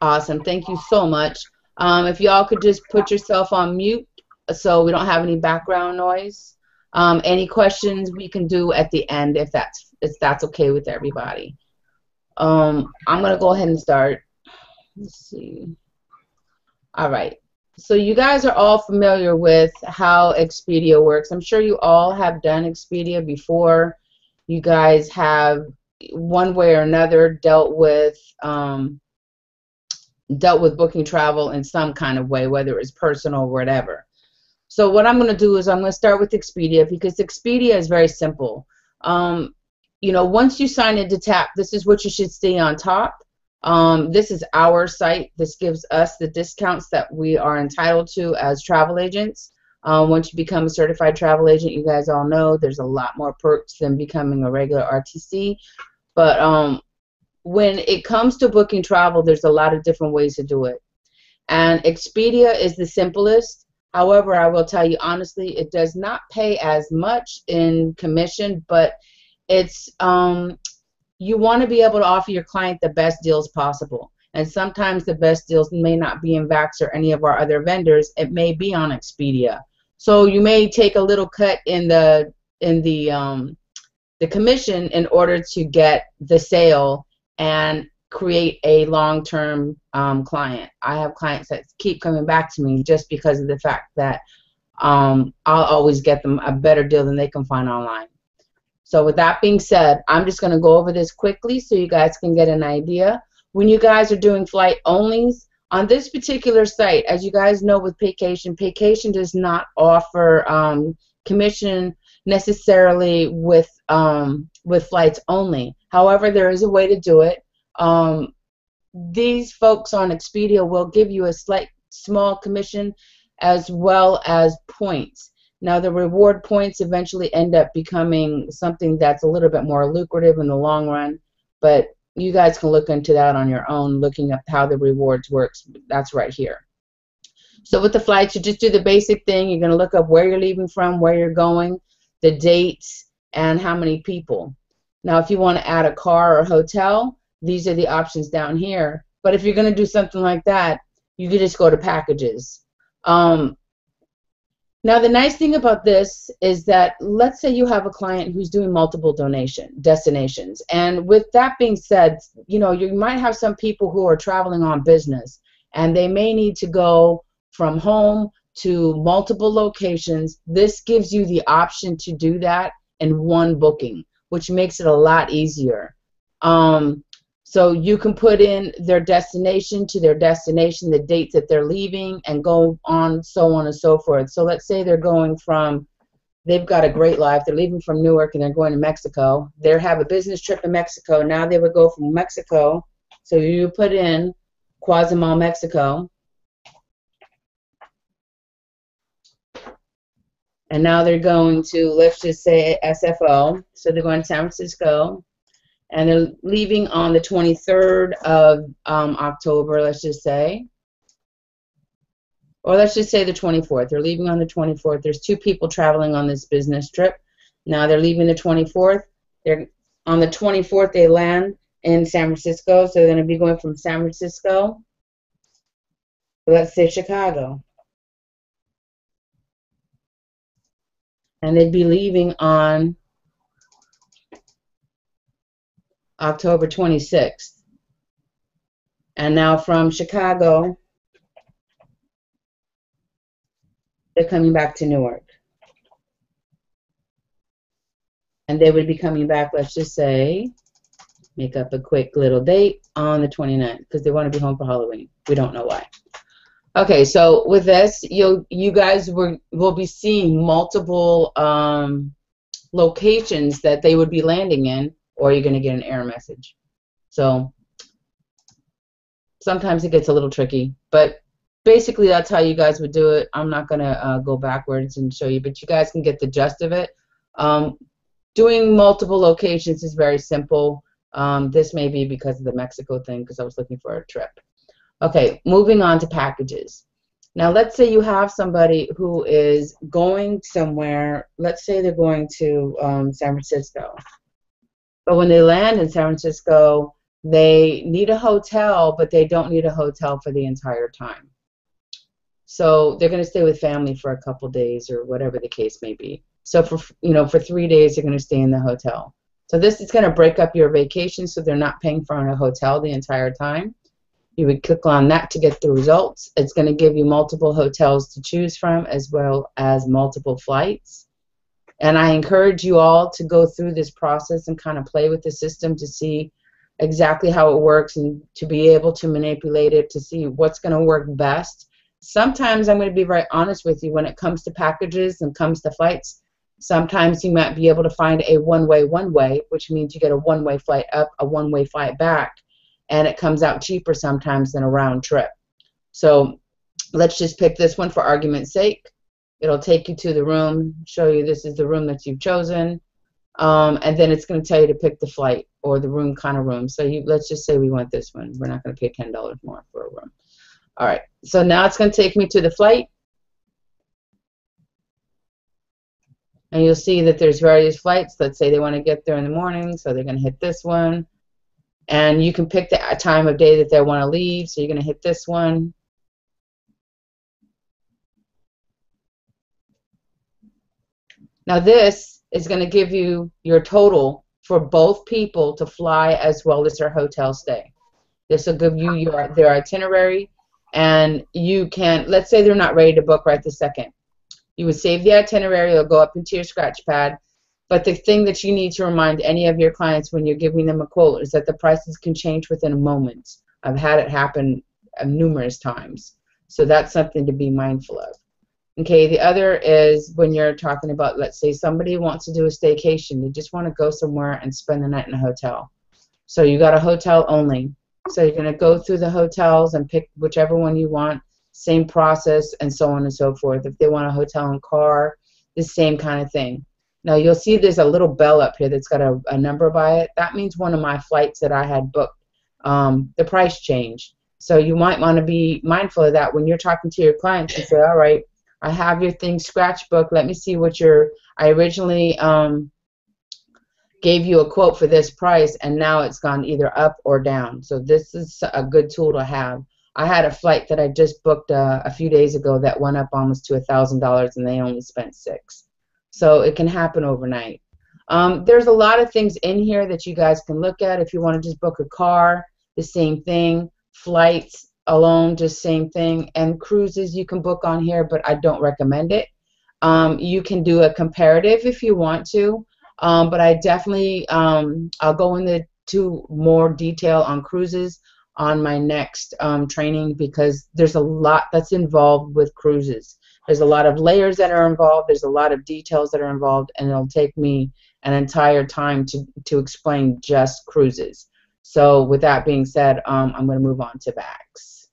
Awesome. Thank you so much. If y'all could just put yourself on mute so we don't have any background noise. Any questions we can do at the end if that's okay with everybody. I'm gonna go ahead and start. Let's see. All right. So you guys are all familiar with how Expedia works. I'm sure you all have done Expedia before. You guys have one way or another dealt with booking travel in some kind of way, whether it's personal or whatever. So what I'm going to do is I'm going to start with Expedia because Expedia is very simple. Once you sign into TAP, this is what you should see on top. This is our site. This gives us the discounts that we are entitled to as travel agents. Once you become a certified travel agent, you guys all know there's a lot more perks than becoming a regular RTC. But when it comes to booking travel, there's a lot of different ways to do it. And Expedia is the simplest. However, I will tell you honestly, it does not pay as much in commission, but it's you want to be able to offer your client the best deals possible. And sometimes the best deals may not be in Vax or any of our other vendors. It may be on Expedia. So you may take a little cut in the commission in order to get the sale and create a long-term client. I have clients that keep coming back to me just because of the fact that I'll always get them a better deal than they can find online. So with that being said, I'm just going to go over this quickly so you guys can get an idea. When you guys are doing flight onlys, on this particular site, as you guys know with Paycation does not offer commission necessarily with flights only. However, there is a way to do it. These folks on Expedia will give you a small commission as well as points. Now, the reward points eventually end up becoming something that's a little bit more lucrative in the long run, but you guys can look into that on your own, looking at how the rewards works. That's right here. So with the flights, you just do the basic thing. You're going to look up where you're leaving from, where you're going, the dates, and how many people. Now, if you want to add a car or hotel, these are the options down here. But if you're going to do something like that, you can just go to packages. Now, the nice thing about this is that let's say you have a client who's doing multiple destinations. And with that being said, you might have some people who are traveling on business, and they may need to go from home to multiple locations. This gives you the option to do that in one booking, which makes it a lot easier. So you can put in their destination to their destination, the dates that they're leaving, and go on, so on and so forth. So let's say they've got a great life. They're leaving from Newark and they're going to Mexico. They have a business trip in Mexico. Now they would go from Mexico. So you put in Cuazamal, Mexico. And now they're going to, let's just say, SFO. So they're going to San Francisco. And they're leaving on the 23rd of October, let's just say. Or let's just say the 24th. They're leaving on the 24th. There's 2 people traveling on this business trip. Now they're leaving the 24th. On the 24th, they land in San Francisco. So they're going to be going from San Francisco, let's say Chicago. And they'd be leaving on October 26th. And now from Chicago, they're coming back to Newark. And they would be coming back, let's just say, make up a quick little date, on the 29th, because they want to be home for Halloween. We don't know why. Okay, so with this, you guys will be seeing multiple locations that they would be landing in, or you're going to get an error message. So sometimes it gets a little tricky, but basically that's how you guys would do it. I'm not going to go backwards and show you, but you guys can get the gist of it. Doing multiple locations is very simple. This may be because of the Mexico thing, because I was looking for a trip. Okay, moving on to packages. Now let's say you have somebody who is going somewhere. Let's say they're going to San Francisco. But when they land in San Francisco, They need a hotel, but they don't need a hotel for the entire time. So they're going to stay with family for a couple days or whatever the case may be. So for 3 days they're going to stay in the hotel. So this is going to break up your vacation so they're not paying for a hotel the entire time. You would click on that to get the results. It's going to give you multiple hotels to choose from as well as multiple flights. And I encourage you all to go through this process and kind of play with the system to see exactly how it works and to be able to manipulate it to see what's going to work best. Sometimes I'm going to be very honest with you when it comes to packages and comes to flights. Sometimes you might be able to find a one-way, which means you get a one-way flight up, a one-way flight back, and it comes out cheaper sometimes than a round trip. So let's just pick this one for argument's sake. It'll take you to the room, show you this is the room that you've chosen, and then it's going to tell you to pick the flight or the room kind of room. So let's just say we want this one. We're not going to pay $10 more for a room. All right, so now it's going to take me to the flight. And you'll see that there's various flights. Let's say they want to get there in the morning, so they're going to hit this one. And you can pick the time of day that they want to leave, so you're going to hit this one. Now this is going to give you your total for both people to fly as well as their hotel stay. This will give you their itinerary, and you can, let's say they're not ready to book right this second. You would save the itinerary, it'll go up into your scratch pad. But the thing that you need to remind any of your clients when you're giving them a quote is that the prices can change within a moment. I've had it happen numerous times. So that's something to be mindful of. Okay, the other is when you're talking about, let's say somebody wants to do a staycation. They just want to go somewhere and spend the night in a hotel. So you got a hotel only. So you're going to go through the hotels and pick whichever one you want. Same process and so on and so forth. If they want a hotel and car, the same kind of thing. Now you'll see there's a little bell up here that's got a number by it. That means one of my flights that I had booked, the price changed. So you might want to be mindful of that when you're talking to your clients and say, all right, I have your thing scratch book. Let me see what I originally gave you a quote for this price, and now it's gone either up or down. So this is a good tool to have. I had a flight that I just booked a few days ago that went up almost to $1,000, and they only spent $6. So it can happen overnight. There's a lot of things in here that you guys can look at. If you want to just book a car, the same thing. Flights alone, just same thing. And cruises you can book on here, but I don't recommend it. You can do a comparative if you want to, but I definitely, I'll go into more detail on cruises on my next training, because there's a lot that's involved with cruises. There's a lot of layers that are involved. There's a lot of details that are involved, and it'll take me an entire time to explain just cruises. So with that being said, I'm going to move on to VAX.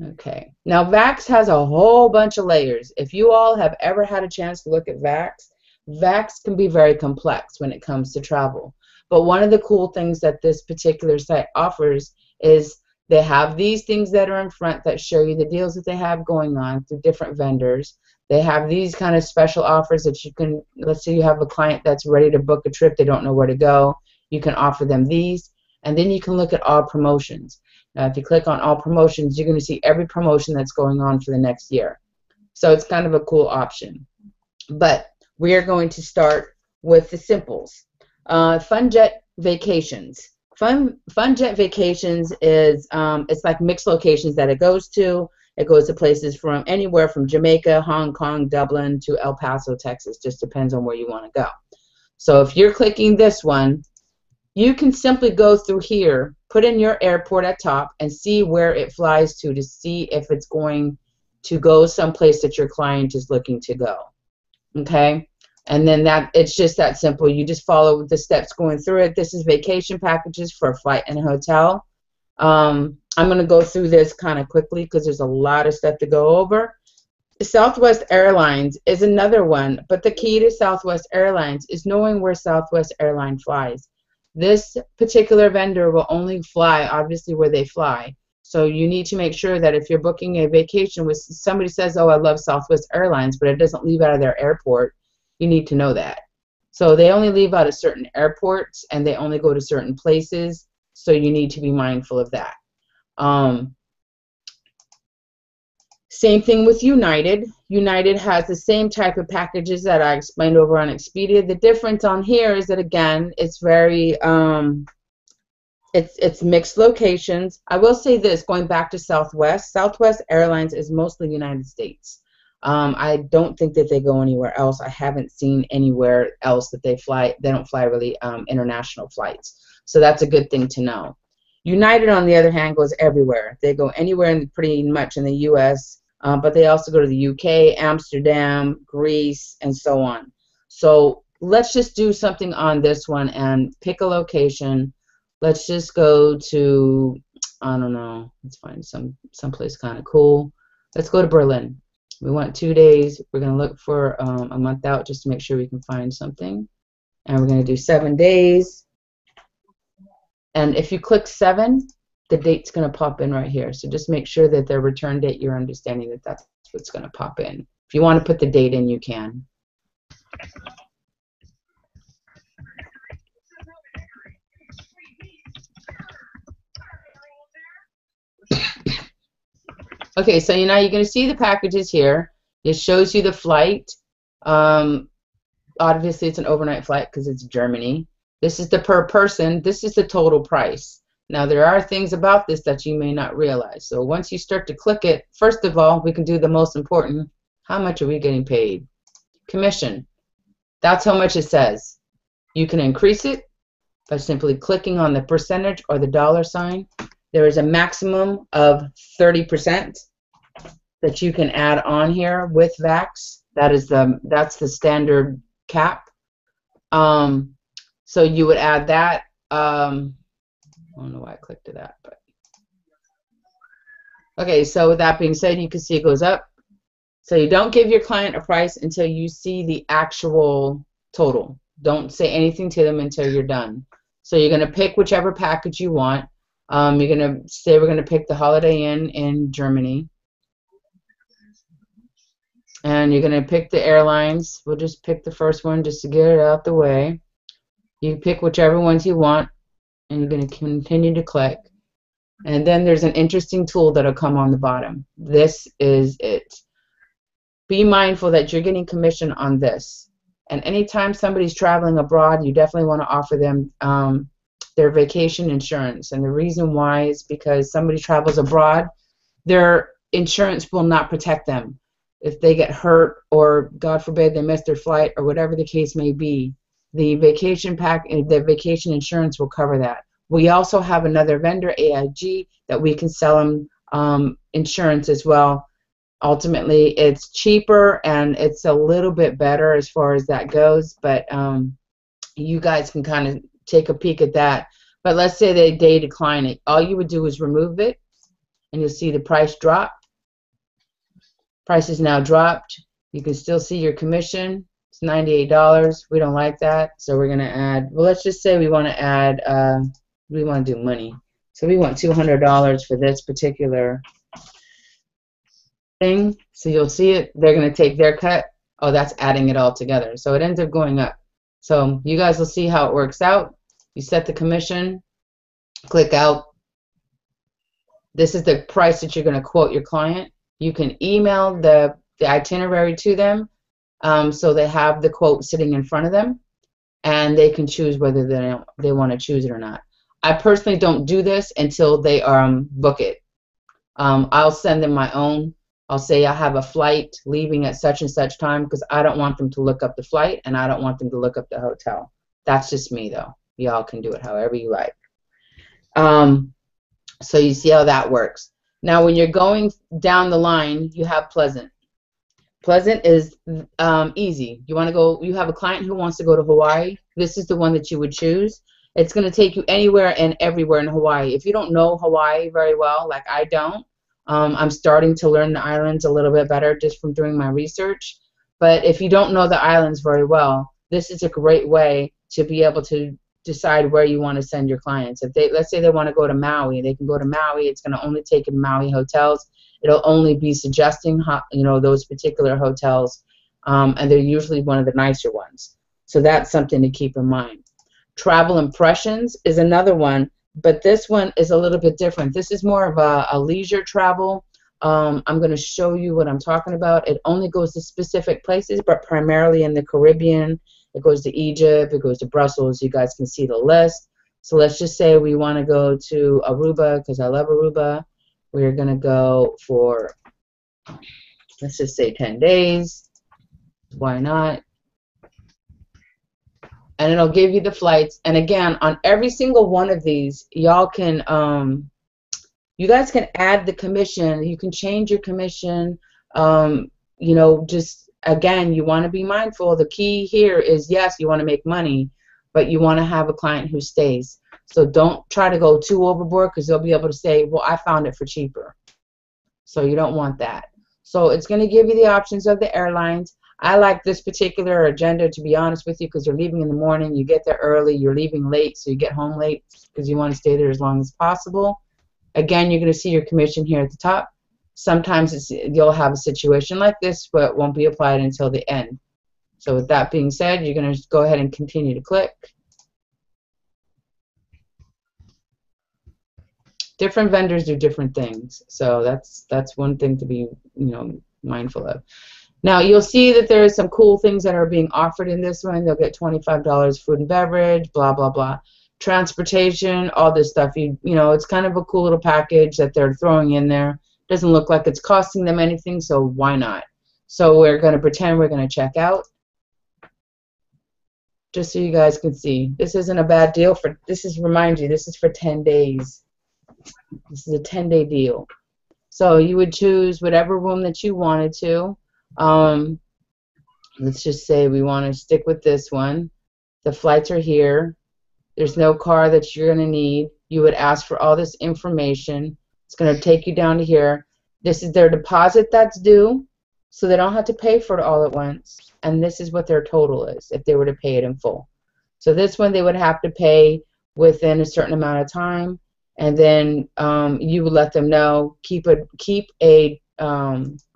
Okay. Now VAX has a whole bunch of layers. If you all have ever had a chance to look at VAX, VAX can be very complex when it comes to travel. But one of the cool things that this particular site offers is they have these things that are in front that show you the deals that they have going on through different vendors. They have these kind of special offers that you can, let's say you have a client that's ready to book a trip, they don't know where to go. You can offer them these, and then you can look at all promotions. Now, if you click on all promotions, you're going to see every promotion that's going on for the next year. So it's kind of a cool option. But we are going to start with the simples. FunJet Vacations. FunJet Vacations is it's like mixed locations that it goes to. It goes to places from anywhere from Jamaica, Hong Kong, Dublin to El Paso, Texas. Just depends on where you want to go. So if you're clicking this one, you can simply go through here, put in your airport at top, and see where it flies to see if it's going to go someplace that your client is looking to go. Okay? And then it's just that simple. You just follow the steps going through it. This is vacation packages for a flight and a hotel. I'm going to go through this kind of quickly because there's a lot of stuff to go over. Southwest Airlines is another one, but the key to Southwest Airlines is knowing where Southwest Airlines flies. This particular vendor will only fly, obviously, where they fly. So you need to make sure that if you're booking a vacation with somebody says, oh, I love Southwest Airlines, but it doesn't leave out of their airport, you need to know that. So they only leave out of certain airports, and they only go to certain places. So you need to be mindful of that. Same thing with United. United has the same type of packages that I explained over on Expedia. The difference on here is that, again, it's very it's mixed locations. I will say this, going back to Southwest, Southwest Airlines is mostly United States. I don't think that they go anywhere else. I haven't seen anywhere else that they fly. They don't fly really international flights. So that's a good thing to know. United, on the other hand, goes everywhere. They go anywhere pretty much in the U.S., but they also go to the U.K., Amsterdam, Greece, and so on. So let's just do something on this one and pick a location. Let's just go to, I don't know, let's find someplace kind of cool. Let's go to Berlin. We want 2 days. We're going to look for a month out just to make sure we can find something. And we're going to do 7 days. And if you click 7, the date's going to pop in right here. So just make sure that the return date, you're understanding that that's what's going to pop in. If you want to put the date in, you can. Okay, so now you're going to see the packages here. It shows you the flight. Obviously, it's an overnight flight because it's Germany. This is the per person. This is the total price. Now, there are things about this that you may not realize. So once you start to click it, first of all, we can do the most important. How much are we getting paid? Commission. That's how much it says. You can increase it by simply clicking on the percentage or the dollar sign. There is a maximum of 30% that you can add on here with VAX. That's the standard cap. So you would add that. I don't know why I clicked to that, but okay. So with that being said, you can see it goes up. So you don't give your client a price until you see the actual total. Don't say anything to them until you're done. So you're going to pick whichever package you want. You're going to say we're going to pick the Holiday Inn in Germany. And you're going to pick the airlines. We'll just pick the first one just to get it out the way. You pick whichever ones you want, and you're going to continue to click. And then there's an interesting tool that will come on the bottom. This is it. Be mindful that you're getting commission on this. And anytime somebody's traveling abroad, you definitely want to offer them their vacation insurance. And the reason why is because somebody travels abroad, their insurance will not protect them. If they get hurt or, God forbid, they miss their flight or whatever the case may be, the vacation insurance will cover that. We also have another vendor, AIG, that we can sell them insurance as well. Ultimately, it's cheaper and it's a little bit better as far as that goes, but you guys can kind of take a peek at that. But let's say they decline it. All you would do is remove it, and you'll see the price drop. Price is now dropped. You can still see your commission. It's $98. We don't like that, so we're going to add, well, let's just say we want to add, we want to do money. So we want $200 for this particular thing. So you'll see it. They're going to take their cut. Oh, that's adding it all together. So it ends up going up. So you guys will see how it works out. You set the commission, click out. This is the price that you're going to quote your client. You can email the itinerary to them so they have the quote sitting in front of them, and they can choose whether they want to choose it or not. I personally don't do this until they book it. I'll send them my own. I'll say I have a flight leaving at such and such time because I don't want them to look up the flight and I don't want them to look up the hotel. That's just me, though. Y'all can do it however you like. So you see how that works. Now, when you're going down the line, you have Pleasant. Pleasant is easy. You want to go. You have a client who wants to go to Hawaii. This is the one that you would choose. It's going to take you anywhere and everywhere in Hawaii. If you don't know Hawaii very well, like I don't, I'm starting to learn the islands a little bit better just from doing my research. But if you don't know the islands very well, this is a great way to be able to decide where you want to send your clients. If they, let's say they want to go to Maui, they can go to Maui. It's going to only take in Maui hotels. It'll only be suggesting, those particular hotels, and they're usually one of the nicer ones. So that's something to keep in mind. Travel Impressions is another one but this one is a little bit different. This is more of a leisure travel. I'm going to show you what I'm talking about. It only goes to specific places, but primarily in the Caribbean. It goes to Egypt. It goes to Brussels. You guys can see the list. So let's just say we want to go to Aruba because I love Aruba. We're going to go for, let's just say 10 days. Why not? And it'll give you the flights. And again, on every single one of these, y'all can, you guys can add the commission. You can change your commission. You know, just again, you want to be mindful. The key here is, yes, you want to make money, but you want to have a client who stays. So don't try to go too overboard because they'll be able to say, well, I found it for cheaper. So you don't want that. So it's going to give you the options of the airlines. I like this particular agenda, to be honest with you, because you're leaving in the morning, you get there early, you're leaving late, so you get home late because you want to stay there as long as possible. Again, you're going to see your commission here at the top. Sometimes you'll have a situation like this, but it won't be applied until the end. So with that being said, you're going to go ahead and continue to click. Different vendors do different things, so that's one thing to be, you know, mindful of. Now you'll see that there are some cool things that are being offered in this one. They'll get $25 food and beverage, blah blah blah, transportation, all this stuff. You know, it's kind of a cool little package that they're throwing in there. Doesn't look like it's costing them anything, so why not? So we're going to pretend we're going to check out, just so you guys can see. This isn't a bad deal for. This is, remind you, this is for 10 days. This is a 10-day deal. So you would choose whatever room that you wanted to. Let's just say we want to stick with this one. The flights are here. There's no car that you're going to need. You would ask for all this information. It's going to take you down to here. This is their deposit that's due, so they don't have to pay for it all at once. And this is what their total is if they were to pay it in full. So this one they would have to pay within a certain amount of time, and then you would let them know. Keep a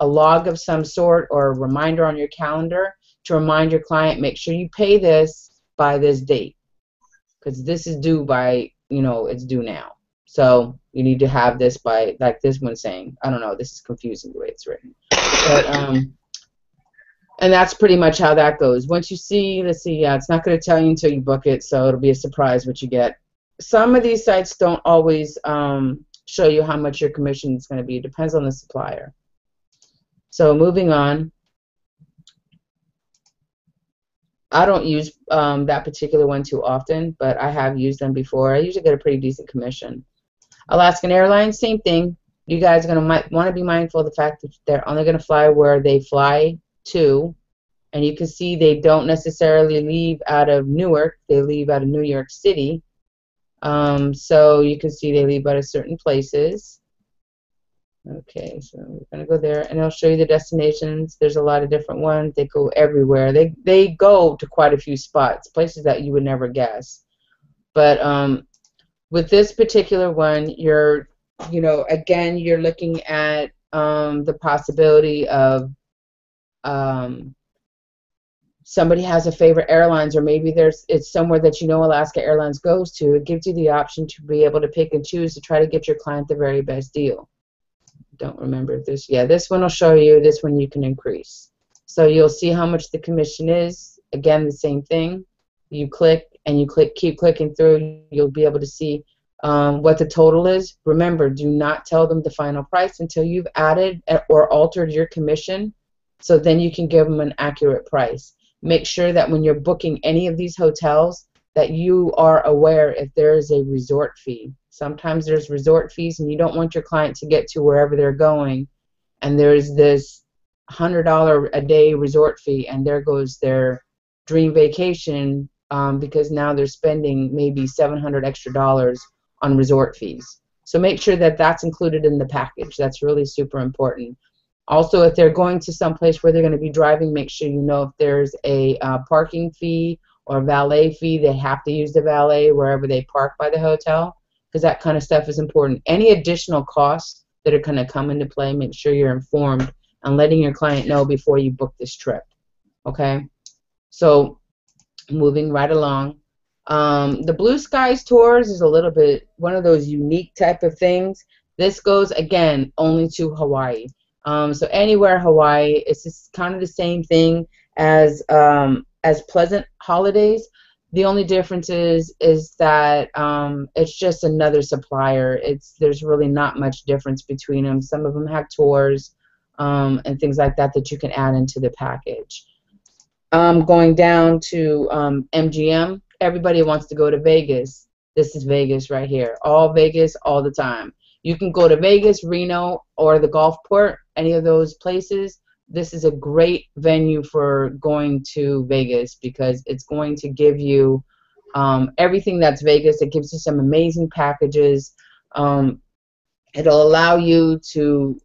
log of some sort or a reminder on your calendar to remind your client, make sure you pay this by this date, because this is due by, you know, it's due now. So you need to have this by, like this one's saying, I don't know, this is confusing the way it's written. But, and that's pretty much how that goes. Once you see, let's see, yeah, it's not going to tell you until you book it, so it'll be a surprise what you get. Some of these sites don't always show you how much your commission is going to be. It depends on the supplier. So moving on. I don't use that particular one too often, but I have used them before. I usually get a pretty decent commission. Alaskan Airlines, same thing. You guys are going to want to be mindful of the fact that they're only going to fly where they fly to. And you can see they don't necessarily leave out of Newark. They leave out of New York City. So you can see they leave out of certain places. Okay, so we're going to go there, and I'll show you the destinations. There's a lot of different ones. They go everywhere. They go to quite a few spots, places that you would never guess. But with this particular one, you're, you know, again, you're looking at the possibility of somebody has a favorite airlines, or maybe it's somewhere that you know Alaska Airlines goes to. It gives you the option to be able to pick and choose to try to get your client the very best deal. Don't remember if this, yeah, this one will show you. This one you can increase. So you'll see how much the commission is. Again, the same thing. You click and you keep clicking through. You'll be able to see what the total is. Remember, do not tell them the final price until you've added or altered your commission, so then you can give them an accurate price. Make sure that when you're booking any of these hotels that you are aware if there is a resort fee. Sometimes there's resort fees, and you don't want your client to get to wherever they're going, and there's this $100 a day resort fee, and there goes their dream vacation because now they're spending maybe $700 extra on resort fees. So make sure that that's included in the package. That's really super important. Also, if they're going to some place where they're going to be driving, make sure you know if there's a parking fee or valet fee. They have to use the valet wherever they park by the hotel, because that kind of stuff is important. Any additional costs that are going to come into play, make sure you're informed and letting your client know before you book this trip. Okay? So moving right along. The Blue Skies Tours is a little bit one of those unique type of things. This goes, again, only to Hawaii. So anywhere Hawaii, it's just kind of the same thing as Pleasant Holidays. The only difference is that it's just another supplier. There's really not much difference between them. Some of them have tours and things like that that you can add into the package. Going down to MGM. Everybody wants to go to Vegas. This is Vegas right here. All Vegas, all the time. You can go to Vegas, Reno, or the Gulfport, any of those places. This is a great venue for going to Vegas because it's going to give you everything that's Vegas. It gives you some amazing packages. It'll allow you to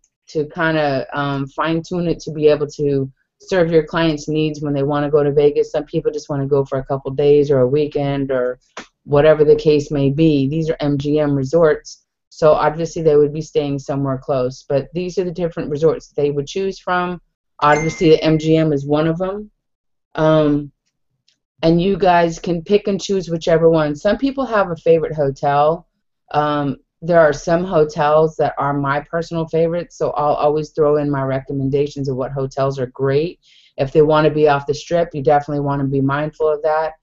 kind of fine-tune it to be able to serve your clients' needs when they want to go to Vegas. Some people just want to go for a couple days or a weekend or whatever the case may be. These are MGM resorts, so obviously they would be staying somewhere close. But these are the different resorts they would choose from. Obviously, the MGM is one of them. And you guys can pick and choose whichever one. Some people have a favorite hotel. There are some hotels that are my personal favorites, so I'll always throw in my recommendations of what hotels are great. If they want to be off the strip, you definitely want to be mindful of that.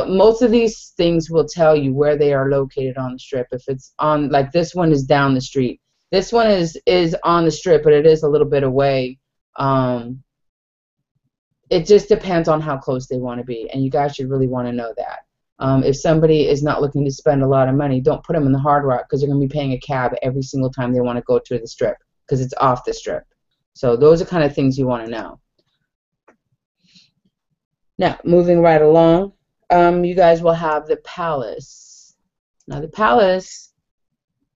Most of these things will tell you where they are located on the strip. If it's on, like this one is down the street. This one is on the strip, but it is a little bit away. It just depends on how close they want to be, and you guys should really want to know that. If somebody is not looking to spend a lot of money, don't put them in the Hard Rock because they're going to be paying a cab every single time they want to go to the strip because it's off the strip. So those are kind of things you want to know. Now, moving right along, you guys will have the Palace. Now, the Palace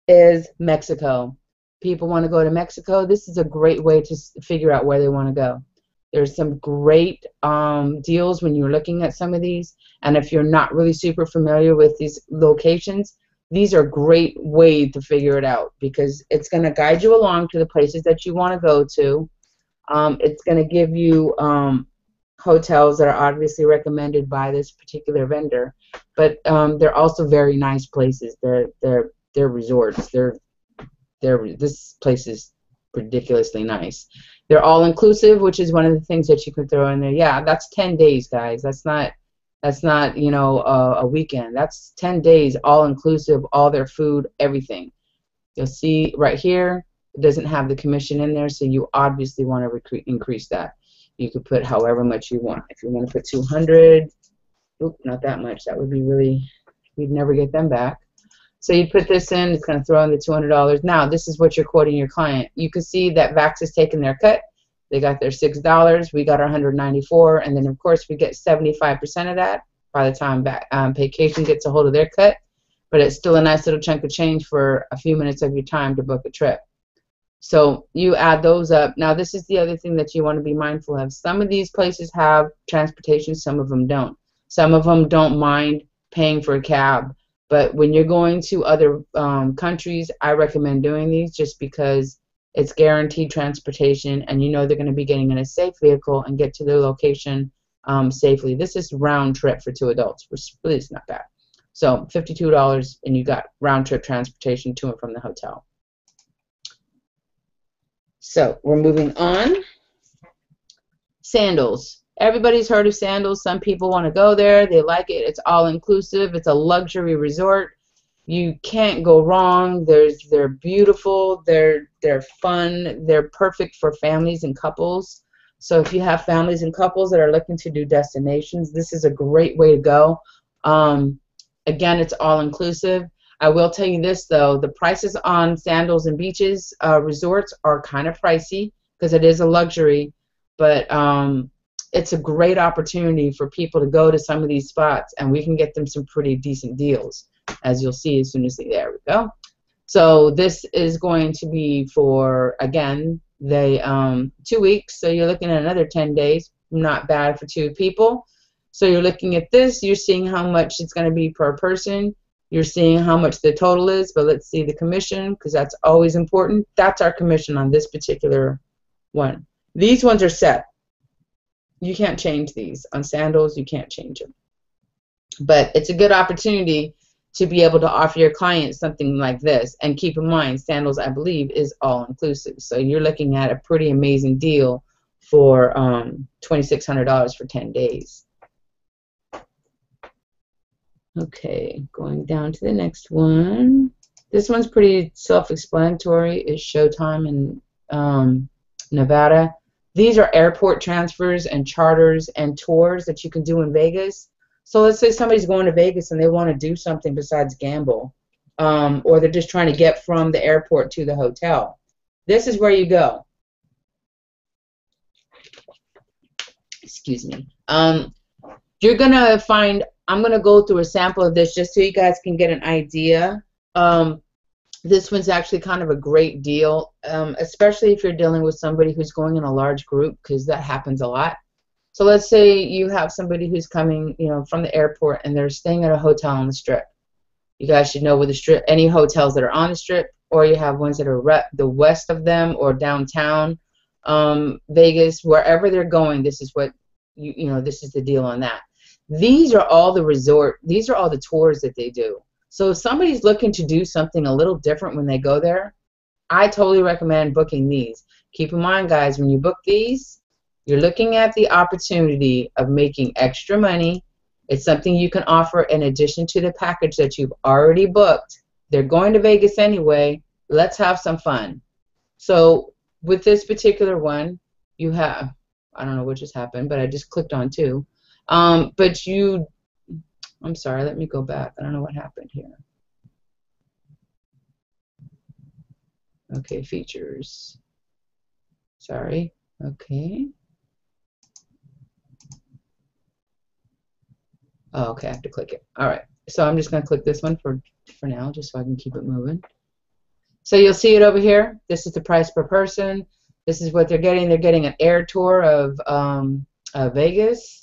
is Mexico. People want to go to Mexico. This is a great way to figure out where they want to go. There's some great deals when you're looking at some of these. And if you're not really super familiar with these locations, these are great ways to figure it out because it's going to guide you along to the places that you want to go to. It's going to give you hotels that are obviously recommended by this particular vendor, but they're also very nice places. They're resorts. This place is ridiculously nice. They're all inclusive, which is one of the things that you can throw in there. Yeah, that's 10 days, guys. That's not you know, a weekend. That's 10 days, all inclusive, all their food, everything. You'll see right here, it doesn't have the commission in there, so you obviously want to increase that. You could put however much you want. If you want to put 200, oop, not that much. That would be really, we'd never get them back. So you put this in, it's going to throw in the $200. Now, this is what you're quoting your client. You can see that VAX has taken their cut. They got their $6. We got our $194, and then, of course, we get 75% of that by the time Vacation gets a hold of their cut. But it's still a nice little chunk of change for a few minutes of your time to book a trip. So you add those up. Now, this is the other thing that you want to be mindful of. Some of these places have transportation. Some of them don't. Some of them don't mind paying for a cab. But when you're going to other countries, I recommend doing these just because it's guaranteed transportation, and you know they're going to be getting in a safe vehicle and get to their location safely. This is round trip for 2 adults, which really is not bad. So $52, and you got round trip transportation to and from the hotel. So we're moving on. Sandals. Everybody's heard of Sandals. Some people want to go there. They like it. It's all inclusive. It's a luxury resort. You can't go wrong. They're beautiful. They're fun. They're perfect for families and couples. So if you have families and couples that are looking to do destinations, this is a great way to go. Again, it's all inclusive. I will tell you this though, the prices on Sandals and Beaches resorts are kind of pricey because it is a luxury, but it's a great opportunity for people to go to some of these spots, and we can get them some pretty decent deals, as you'll see as soon as there we go. So this is going to be for, again, the 2 weeks, so you're looking at another 10 days. Not bad for 2 people. So you're looking at this, you're seeing how much it's going to be per person. You're seeing how much the total is, but let's see the commission because that's always important. That's our commission on this particular one. These ones are set. You can't change these. On Sandals, you can't change them. But it's a good opportunity to be able to offer your clients something like this. And keep in mind, Sandals, I believe, is all-inclusive. So you're looking at a pretty amazing deal for $2,600 for 10 days. Okay, going down to the next one. This one's pretty self-explanatory. It's Showtime in Nevada. These are airport transfers and charters and tours that you can do in Vegas. So let's say somebody's going to Vegas and they want to do something besides gamble, or they're just trying to get from the airport to the hotel. This is where you go. Excuse me. You're going to find, I'm going to go through a sample of this just so you guys can get an idea. This one's actually kind of a great deal, especially if you're dealing with somebody who's going in a large group, because that happens a lot. So let's say you have somebody who's coming, from the airport and they're staying at a hotel on the Strip. You guys should know where the Strip, any hotels that are on the Strip, or you have ones that are the west of them or downtown, Vegas, wherever they're going. This is what this is the deal on that. These are all these are all the tours that they do. So if somebody's looking to do something a little different when they go there, I totally recommend booking these. Keep in mind, guys, when you book these, you're looking at the opportunity of making extra money. It's something you can offer in addition to the package that you've already booked. They're going to Vegas anyway. Let's have some fun. So with this particular one, you have, I don't know what just happened, but I just clicked on two. I'm sorry, let me go back. I don't know what happened here. Okay, features. Sorry. Okay. Oh, okay, I have to click it. All right. So I'm just going to click this one for now, just so I can keep it moving. So you'll see it over here. This is the price per person. This is what they're getting. They're getting an air tour of Vegas.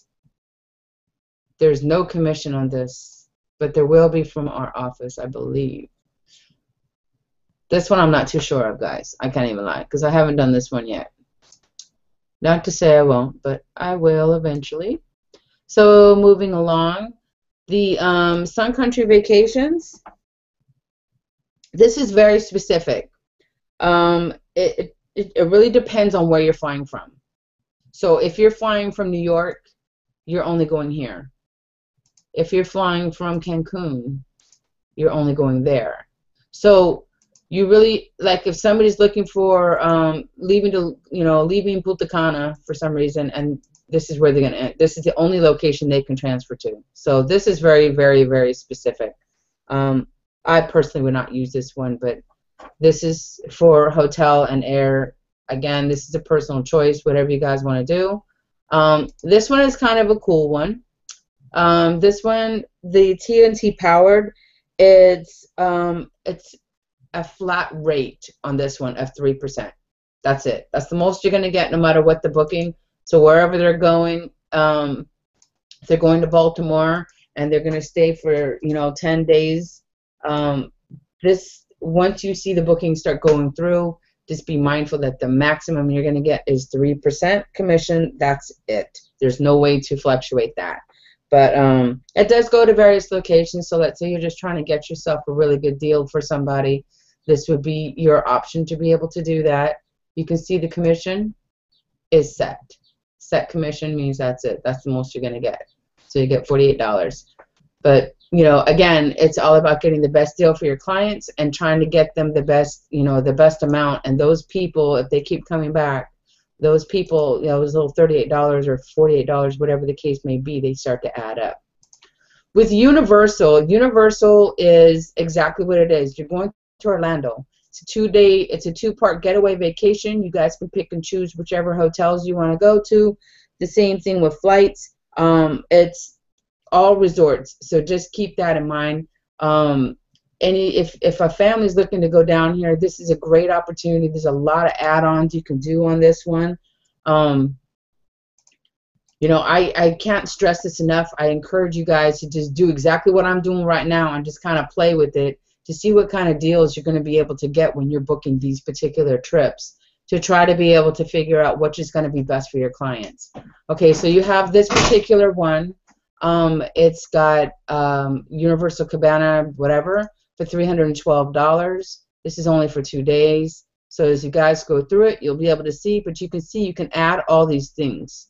There's no commission on this, but there will be from our office, I believe. This one I'm not too sure of, guys. I can't even lie, because I haven't done this one yet. Not to say I won't, but I will eventually. So moving along, the Sun Country Vacations. This is very specific. It really depends on where you're flying from. So if you're flying from New York, you're only going here. If you're flying from Cancun, you're only going there. So you really, like, if somebody's looking for leaving Punta Cana for some reason, and this is where they're going to end. This is the only location they can transfer to. So this is very, very, very specific. I personally would not use this one, but this is for hotel and air. Again, this is a personal choice, whatever you guys want to do. This one is kind of a cool one. This one, the TNT powered, it's a flat rate on this one of 3%. That's it. That's the most you're going to get no matter what the booking. So wherever they're going, if they're going to Baltimore and they're going to stay for 10 days, once you see the bookings start going through, just be mindful that the maximum you're going to get is 3% commission. That's it. There's no way to fluctuate that. But it does go to various locations. So let's say you're just trying to get yourself a really good deal for somebody. This would be your option to be able to do that. You can see the commission is set. Set commission means that's it. That's the most you're going to get. So you get $48. But, again, it's all about getting the best deal for your clients and trying to get them the best, the best amount. And those people, if they keep coming back, those people, those little $38 or $48, whatever the case may be, they start to add up. With Universal, Universal is exactly what it is. You're going to Orlando. It's a two-part getaway vacation. You guys can pick and choose whichever hotels you want to go to. The same thing with flights. It's all resorts, so just keep that in mind. If a family's looking to go down here, this is a great opportunity. There's a lot of add-ons you can do on this one. I can't stress this enough. I encourage you guys to just do exactly what I'm doing right now and just kind of play with it to see what kind of deals you're going to be able to get when you're booking these particular trips, to try to be able to figure out which is going to be best for your clients. Okay, so you have this particular one. It's got Universal Cabana, whatever, for $312. This is only for 2 days. So as you guys go through it, you'll be able to see, but you can see you can add all these things.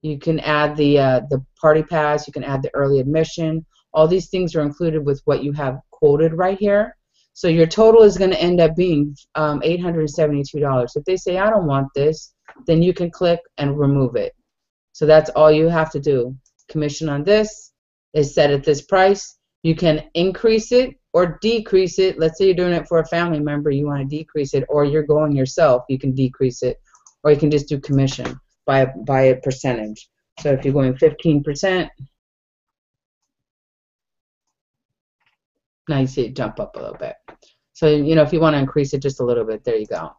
You can add the party pass, you can add the early admission. All these things are included with what you have quoted right here. So your total is going to end up being $872. If they say, I don't want this, then you can click and remove it. So that's all you have to do. Commission on this is set at this price. You can increase it or decrease it. Let's say you're doing it for a family member, you want to decrease it, or you're going yourself, you can decrease it, or you can just do commission by a percentage. So if you're going 15%, now you see it jump up a little bit. So, you know, if you want to increase it just a little bit, there you go.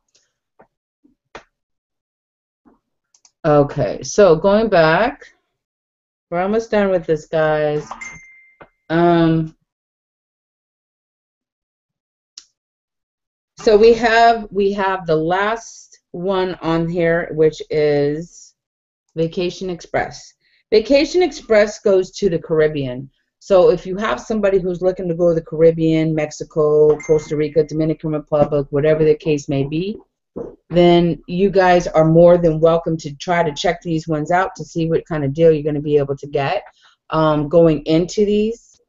Okay, so going back, we're almost done with this, guys. So we have the last one on here, which is Vacation Express. Vacation Express goes to the Caribbean. So if you have somebody who's looking to go to the Caribbean, Mexico, Costa Rica, Dominican Republic, whatever the case may be, then you guys are more than welcome to try to check these ones out to see what kind of deal you're going to be able to get going into these.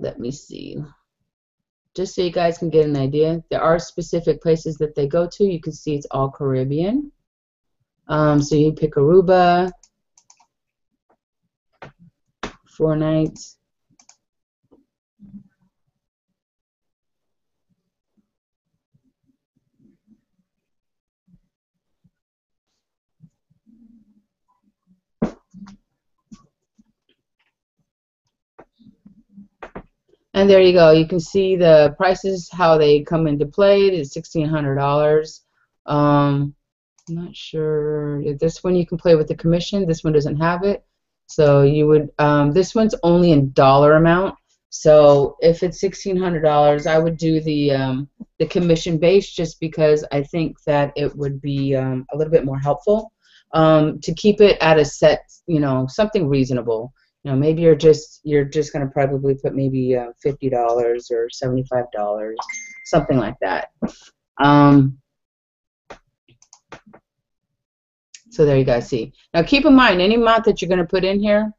Let me see. Just so you guys can get an idea, there are specific places that they go to. You can see it's all Caribbean. So you pick Aruba, 4 nights. And there you go. You can see the prices, how they come into play. It's $1,600. I'm not sure. This one you can play with the commission. This one doesn't have it. So you would. This one's only in dollar amount. So if it's $1,600, I would do the commission base, just because I think that it would be a little bit more helpful to keep it at a set, you know, something reasonable. You know, maybe you're just going to probably put maybe $50 or $75, something like that. So there you guys see. Now keep in mind, any amount that you're going to put in here,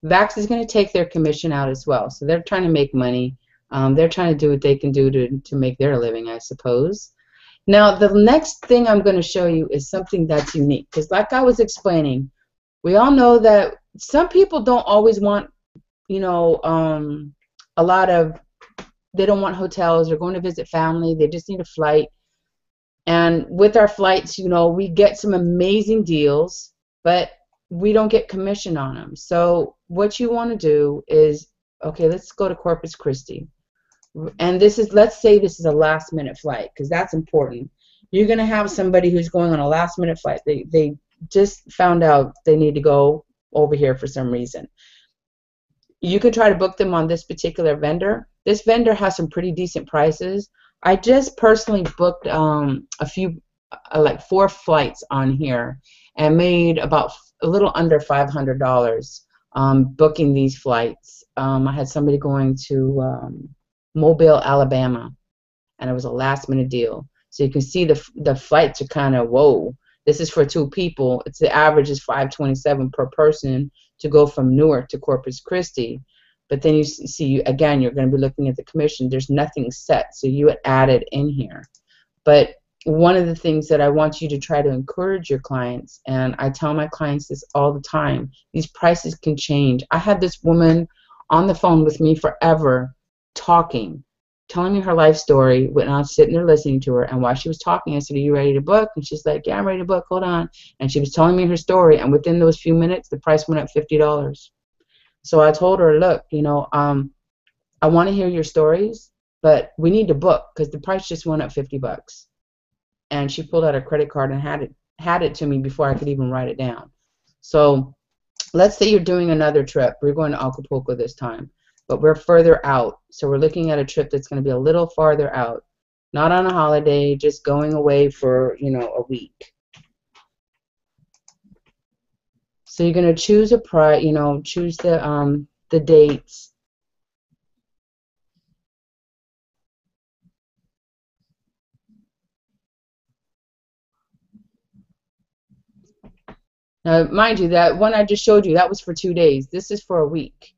Vax is going to take their commission out as well. So they're trying to make money. They're trying to do what they can do to make their living, I suppose. Now the next thing I'm going to show you is something that's unique, because like I was explaining, we all know that some people don't always want, you know, a lot of, they don't want hotels. They're going to visit family. They just need a flight. And with our flights, you know, we get some amazing deals, but we don't get commission on them. So what you want to do is, okay, let's go to Corpus Christi. And this is, let's say this is a last minute flight, because that's important. You're going to have somebody who's going on a last minute flight. They just found out they need to go over here for some reason. You can try to book them on this particular vendor. This vendor has some pretty decent prices. I just personally booked a few, like 4 flights on here, and made about a little under $500 booking these flights. I had somebody going to Mobile, Alabama, and it was a last minute deal. So you can see the flights are kind of, whoa. This is for 2 people. It's the average is $527 per person to go from Newark to Corpus Christi. But then you see, again, you're going to be looking at the commission. There's nothing set, so you would add it in here. But one of the things that I want you to try to encourage your clients, and I tell my clients this all the time, these prices can change. I had this woman on the phone with me forever talking, telling me her life story when I was sitting there listening to her. And while she was talking, I said, are you ready to book? And she's like, yeah, I'm ready to book. Hold on. And she was telling me her story, and within those few minutes, the price went up $50. So I told her, look, you know, I want to hear your stories, but we need to book because the price just went up $50. And she pulled out her credit card and had it to me before I could even write it down. So let's say you're doing another trip. We're going to Acapulco this time, but we're further out. So we're looking at a trip that's going to be a little farther out, not on a holiday, just going away for, you know, a week. So you're going to choose a price, choose the dates. Now, mind you, that one I just showed you, that was for 2 days. This is for a week.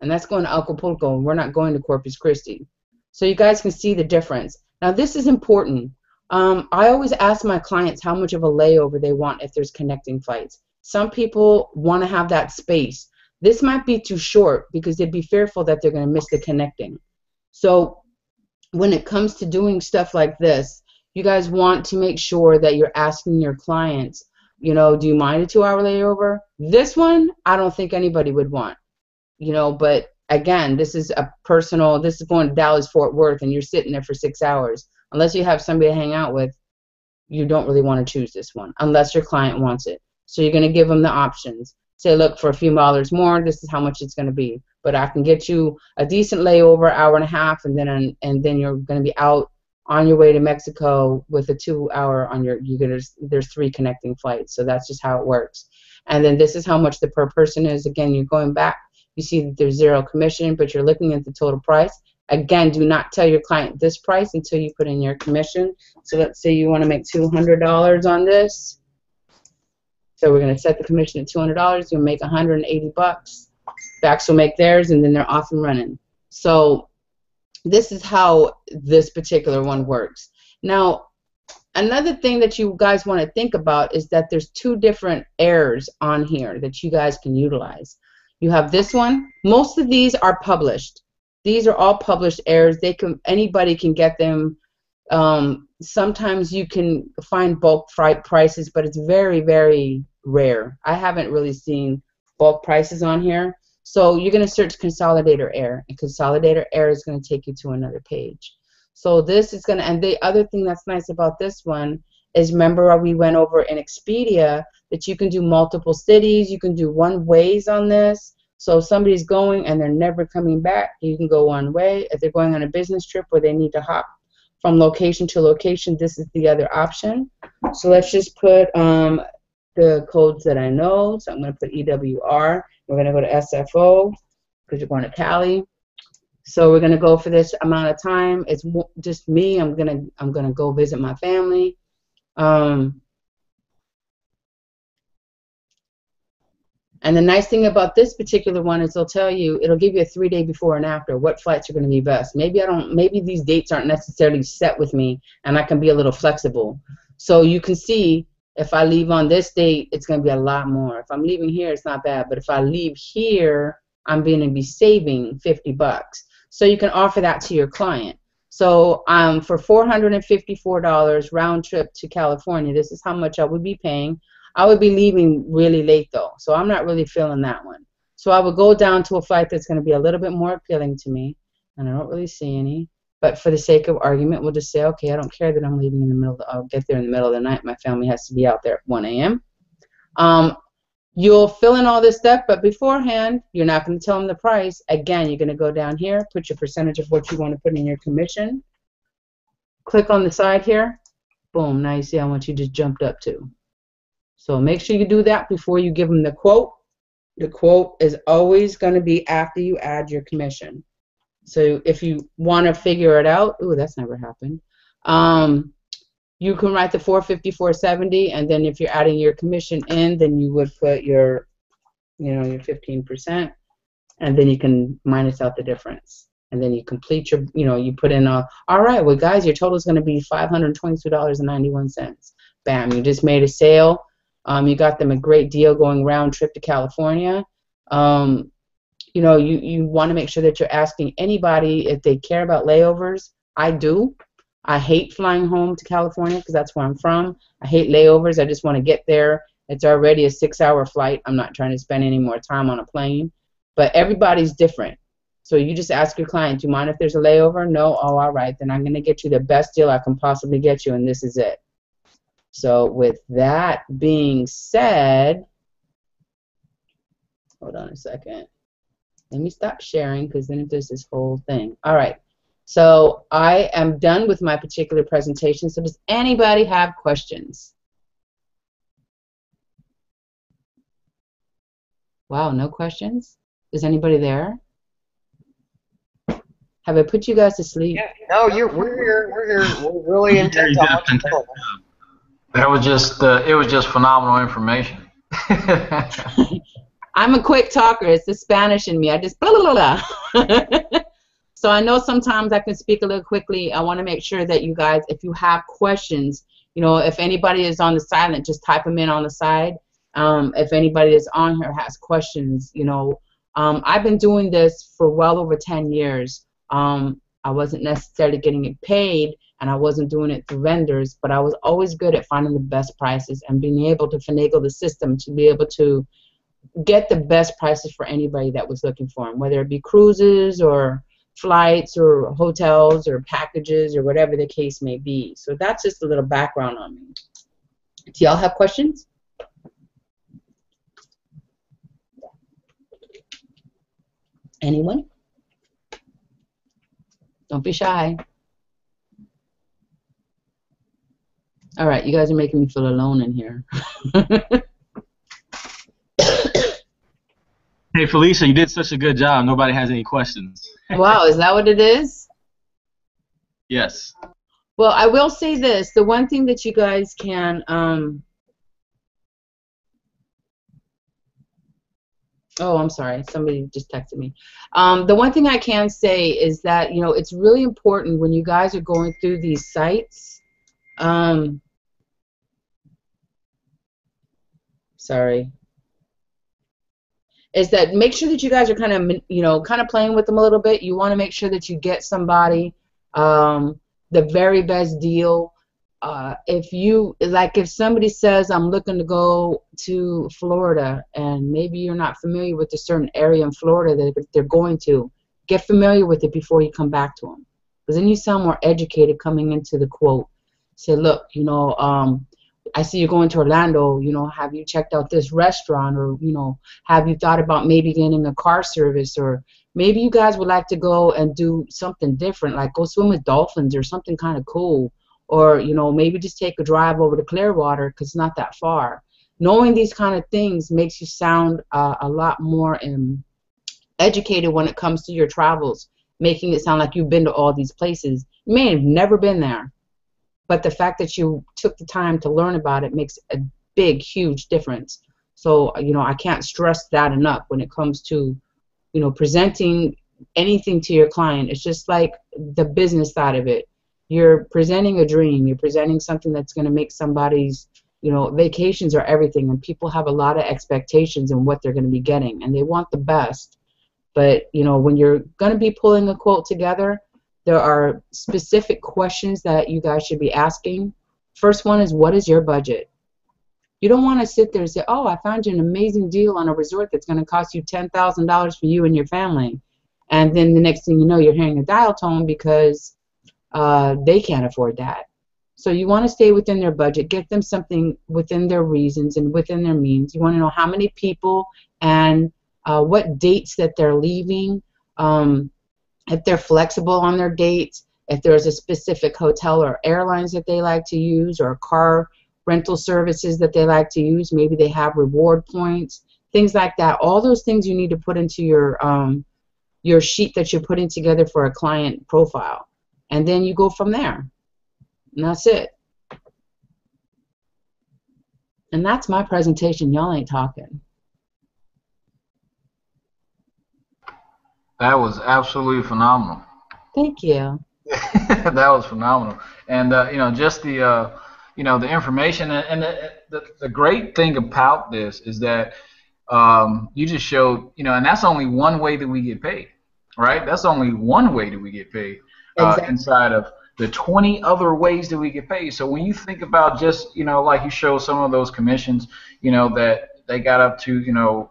And that's going to Acapulco, and we're not going to Corpus Christi. So you guys can see the difference. Now, this is important. I always ask my clients how much of a layover they want if there's connecting flights. Some people want to have that space. This might be too short because they'd be fearful that they're going to miss the connecting. So when it comes to doing stuff like this, you guys want to make sure that you're asking your clients, do you mind a 2-hour layover? This one, I don't think anybody would want. But again, this is this is going to Dallas, Fort Worth, and you're sitting there for 6 hours. Unless you have somebody to hang out with, you don't really want to choose this one, unless your client wants it. So you're going to give them the options. Say, look, for a few dollars more, this is how much it's going to be. But I can get you a decent layover, hour and a half, and then you're going to be out on your way to Mexico with a 2-hour on there's 3 connecting flights. So that's just how it works. And then this is how much the per person is. Again, you're going back. You see that there's 0 commission, but you're looking at the total price. Again, do not tell your client this price until you put in your commission. So let's say you want to make $200 on this. So we're going to set the commission at $200. You'll make $180. Bax will make theirs, and then they're off and running. So this is how this particular one works. Now, another thing that you guys want to think about is that there's 2 different airs on here that you guys can utilize. You have this one. Most of these are published. These are all published airs. Anybody can get them. Sometimes you can find bulk prices, but it's very, very rare. I haven't really seen bulk prices on here. So you're going to search Consolidator Air, and Consolidator Air is going to take you to another page. So this is going to, and the other thing that's nice about this one is, remember we went over in Expedia that you can do multiple cities, you can do one ways on this. So if somebody's going and they're never coming back, you can go one way. If they're going on a business trip where they need to hop from location to location, this is the other option. So let's just put the codes that I know. So I'm going to put EWR. We're going to go to SFO because you're going to Cali. So we're going to go for this amount of time. It's just me. I'm gonna go visit my family. And the nice thing about this particular one is it'll give you a 3-day before and after what flights are going to be best. Maybe these dates aren't necessarily set with me, and I can be a little flexible. So you can see if I leave on this date, it's going to be a lot more. If I'm leaving here, it's not bad. But if I leave here, I'm going to be saving $50. So you can offer that to your client. So for $454 round trip to California, this is how much I would be paying. I would be leaving really late, though, so I'm not really feeling that one. So I would go down to a flight that's going to be a little bit more appealing to me, and I don't really see any. But for the sake of argument, we'll just say, okay, I don't care that I'm leaving in the middle. I'll get there in the middle of the night. My family has to be out there at 1 a.m. You'll fill in all this stuff, but beforehand, you're not going to tell them the price. Again, you're going to go down here, put your percentage of what you want to put in your commission. Click on the side here. Boom. Now you see how much you just jumped up to. So make sure you do that before you give them the quote. The quote is always going to be after you add your commission. So if you want to figure it out, ooh, that's never happened. You can write the $454.70, and then if you're adding your commission in, then you would put your 15%, and then you can minus out the difference. And then you complete your, you put in all right, well, guys, your total is going to be $522.91. Bam, you just made a sale. You got them a great deal going round trip to California. You want to make sure that you're asking anybody if they care about layovers. I do. I hate flying home to California because that's where I'm from. I hate layovers. I just want to get there. It's already a 6-hour flight. I'm not trying to spend any more time on a plane. But everybody's different. So you just ask your client, do you mind if there's a layover? No? Oh, all right. Then I'm going to get you the best deal I can possibly get you, and this is it. So with that being said, hold on a second. Let me stop sharing because then it does this whole thing. All right. So I am done with my particular presentation. So does anybody have questions? Wow, no questions? Is anybody there? Have I put you guys to sleep? Yeah. No, we're here. We're here. We're really intent on what you're telling us. That was just it was just phenomenal information. I'm a quick talker. It's the Spanish in me. I just blah, blah, blah, blah. So I know sometimes I can speak a little quickly. I want to make sure that you guys, if you have questions, you know, if anybody is on the silent, just type them in on the side. If anybody that's on here has questions, you know, I've been doing this for well over 10 years. I wasn't necessarily getting it paid, and I wasn't doing it through vendors, but I was always good at finding the best prices and being able to finagle the system to be able to get the best prices for anybody that was looking for them, whether it be cruises or flights or hotels or packages or whatever the case may be. So that's just a little background on me. Do y'all have questions? Anyone? Don't be shy. All right, you guys are making me feel alone in here. Hey, Felicia, you did such a good job. Nobody has any questions. Wow, is that what it is? Yes. Well, I will say this. The one thing that you guys can... Oh, I'm sorry. Somebody just texted me. The one thing I can say is that, you know, it's really important when you guys are going through these sites. Sorry. Is that make sure that you guys are kind of, you know, kind of playing with them a little bit. You want to make sure that you get somebody the very best deal. If somebody says, I'm looking to go to Florida, and maybe you're not familiar with a certain area in Florida that they're going to, get familiar with it before you come back to them. Because then you sound more educated coming into the quote. Say, look, you know, I see you're going to Orlando, you know, have you checked out this restaurant, or, you know, have you thought about maybe getting a car service, or maybe you guys would like to go and do something different, like go swim with dolphins or something kind of cool, or, you know, maybe just take a drive over to Clearwater because it's not that far. Knowing these kind of things makes you sound a lot more educated when it comes to your travels, making it sound like you've been to all these places. You may have never been there, but the fact that you took the time to learn about it makes a big, huge difference. So, you know, I can't stress that enough when it comes to, you know, presenting anything to your client. It's just like the business side of it. You're presenting a dream. You're presenting something that's going to make somebody's, you know, vacations are everything, and people have a lot of expectations in what they're going to be getting, and they want the best. But, you know, when you're going to be pulling a quote together, there are specific questions that you guys should be asking. First one is, what is your budget? You don't want to sit there and say, oh, I found you an amazing deal on a resort that's going to cost you $10,000 for you and your family. And then the next thing you know, you're hearing a dial tone because they can't afford that. So you want to stay within their budget, get them something within their reasons and within their means. You want to know how many people and what dates that they're leaving, if they're flexible on their dates, if there's a specific hotel or airlines that they like to use, or car rental services that they like to use. Maybe they have reward points, things like that. All those things you need to put into your sheet that you're putting together for a client profile. And then you go from there. And that's it. And that's my presentation. Y'all ain't talking. That was absolutely phenomenal. Thank you. That was phenomenal. And you know, just the you know, the information, and the great thing about this is that you just showed, you know, and that's only one way that we get paid, right? That's only one way that we get paid Exactly. inside of the 20 other ways that we get paid. So when you think about just, you know, like you showed some of those commissions, you know, that they got up to, you know,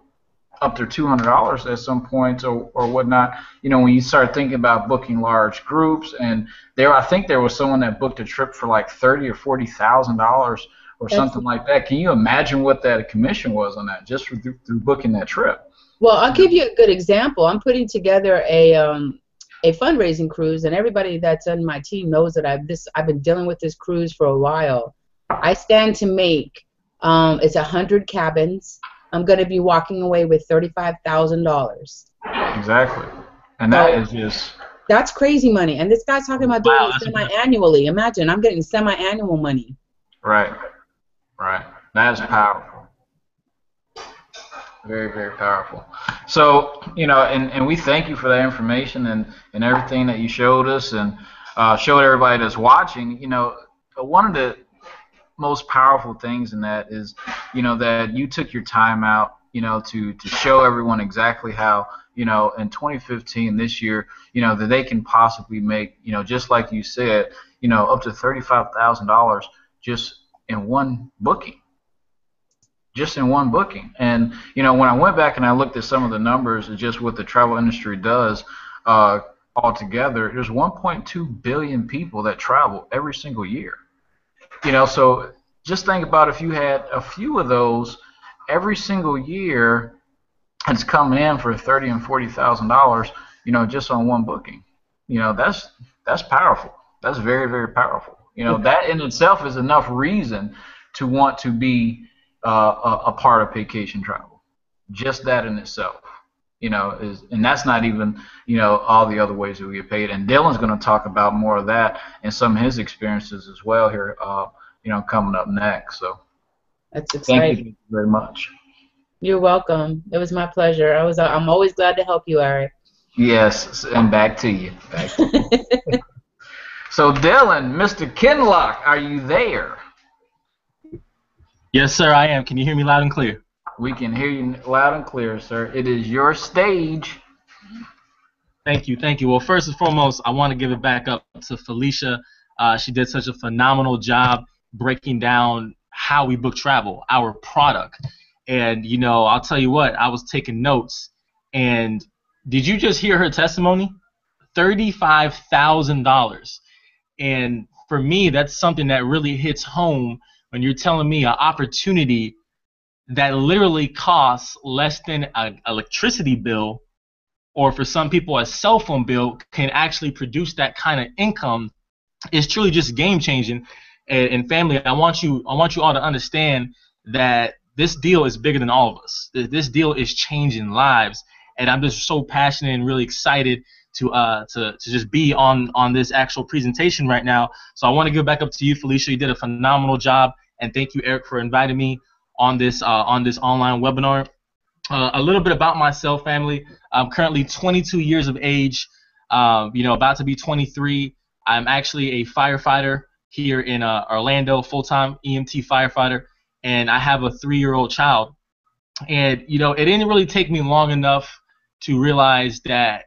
up to $200 at some point or whatnot. You know, when you start thinking about booking large groups, and I think there was someone that booked a trip for like $30,000 or $40,000 or something like that. Can you imagine what that commission was on that just through booking that trip? Well, I'll give you a good example. I'm putting together a fundraising cruise, and everybody that's on my team knows that I've been dealing with this cruise for a while. I stand to make it's 100 cabins. I'm going to be walking away with $35,000. Exactly. And that is just... That's crazy money. And this guy's talking about doing it semi-annually. Imagine, I'm getting semi-annual money. Right. Right. That is powerful. Very, very powerful. So, you know, and we thank you for that information and everything that you showed us and showed everybody that's watching. You know, one of the most powerful things in that is, you know, that you took your time out, you know, to show everyone exactly how, you know, in 2015, this year, you know, that they can possibly make, you know, just like you said, you know, up to $35,000 just in one booking. Just in one booking. And, you know, when I went back and I looked at some of the numbers of just what the travel industry does altogether, there's 1.2 billion people that travel every single year. You know, so just think about if you had a few of those every single year, it's coming in for $30,000 and $40,000, you know, just on one booking. You know, that's powerful. That's very, very powerful. You know, that in itself is enough reason to want to be a part of Paycation Travel. Just that in itself, you know, and that's not even, you know, all the other ways that we get paid. And Dylan's going to talk about more of that and some of his experiences as well here, you know, coming up next. So that's exciting. Thank you very much. You're welcome. It was my pleasure. I'm always glad to help you, Eric. Yes, and back to you. Back to you. So Dylan, Mr. Kinlock, are you there? Yes, sir, I am. Can you hear me loud and clear? We can hear you loud and clear, sir. It is your stage. Thank you, thank you. Well, first and foremost, I want to give it back up to Felicia. She did such a phenomenal job breaking down how we book travel, our product. And, you know, I'll tell you what, I was taking notes. And did you just hear her testimony? $35,000. And for me, that's something that really hits home when you're telling me an opportunity that literally costs less than an electricity bill, or for some people a cell phone bill, can actually produce that kind of income. Is truly just game changing. And family, I want you all to understand that this deal is bigger than all of us. This deal is changing lives, and I'm just so passionate and really excited to just be on this actual presentation right now. So I want to give back up to you, Felicia. You did a phenomenal job, and thank you, Eric, for inviting me on this online webinar. A little bit about myself, family. I'm currently 22 years of age. You know, about to be 23. I'm actually a firefighter here in Orlando, full-time EMT firefighter, and I have a 3-year-old child. And you know, it didn't really take me long enough to realize that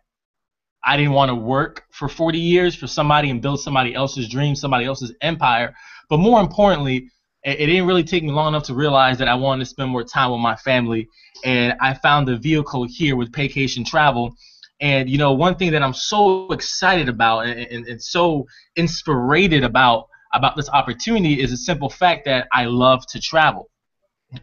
I didn't want to work for 40 years for somebody and build somebody else's dream, somebody else's empire. But more importantly, it didn't really take me long enough to realize that I wanted to spend more time with my family. And I found the vehicle here with Paycation Travel. And, you know, one thing that I'm so excited about and so inspired about this opportunity is a simple fact that I love to travel.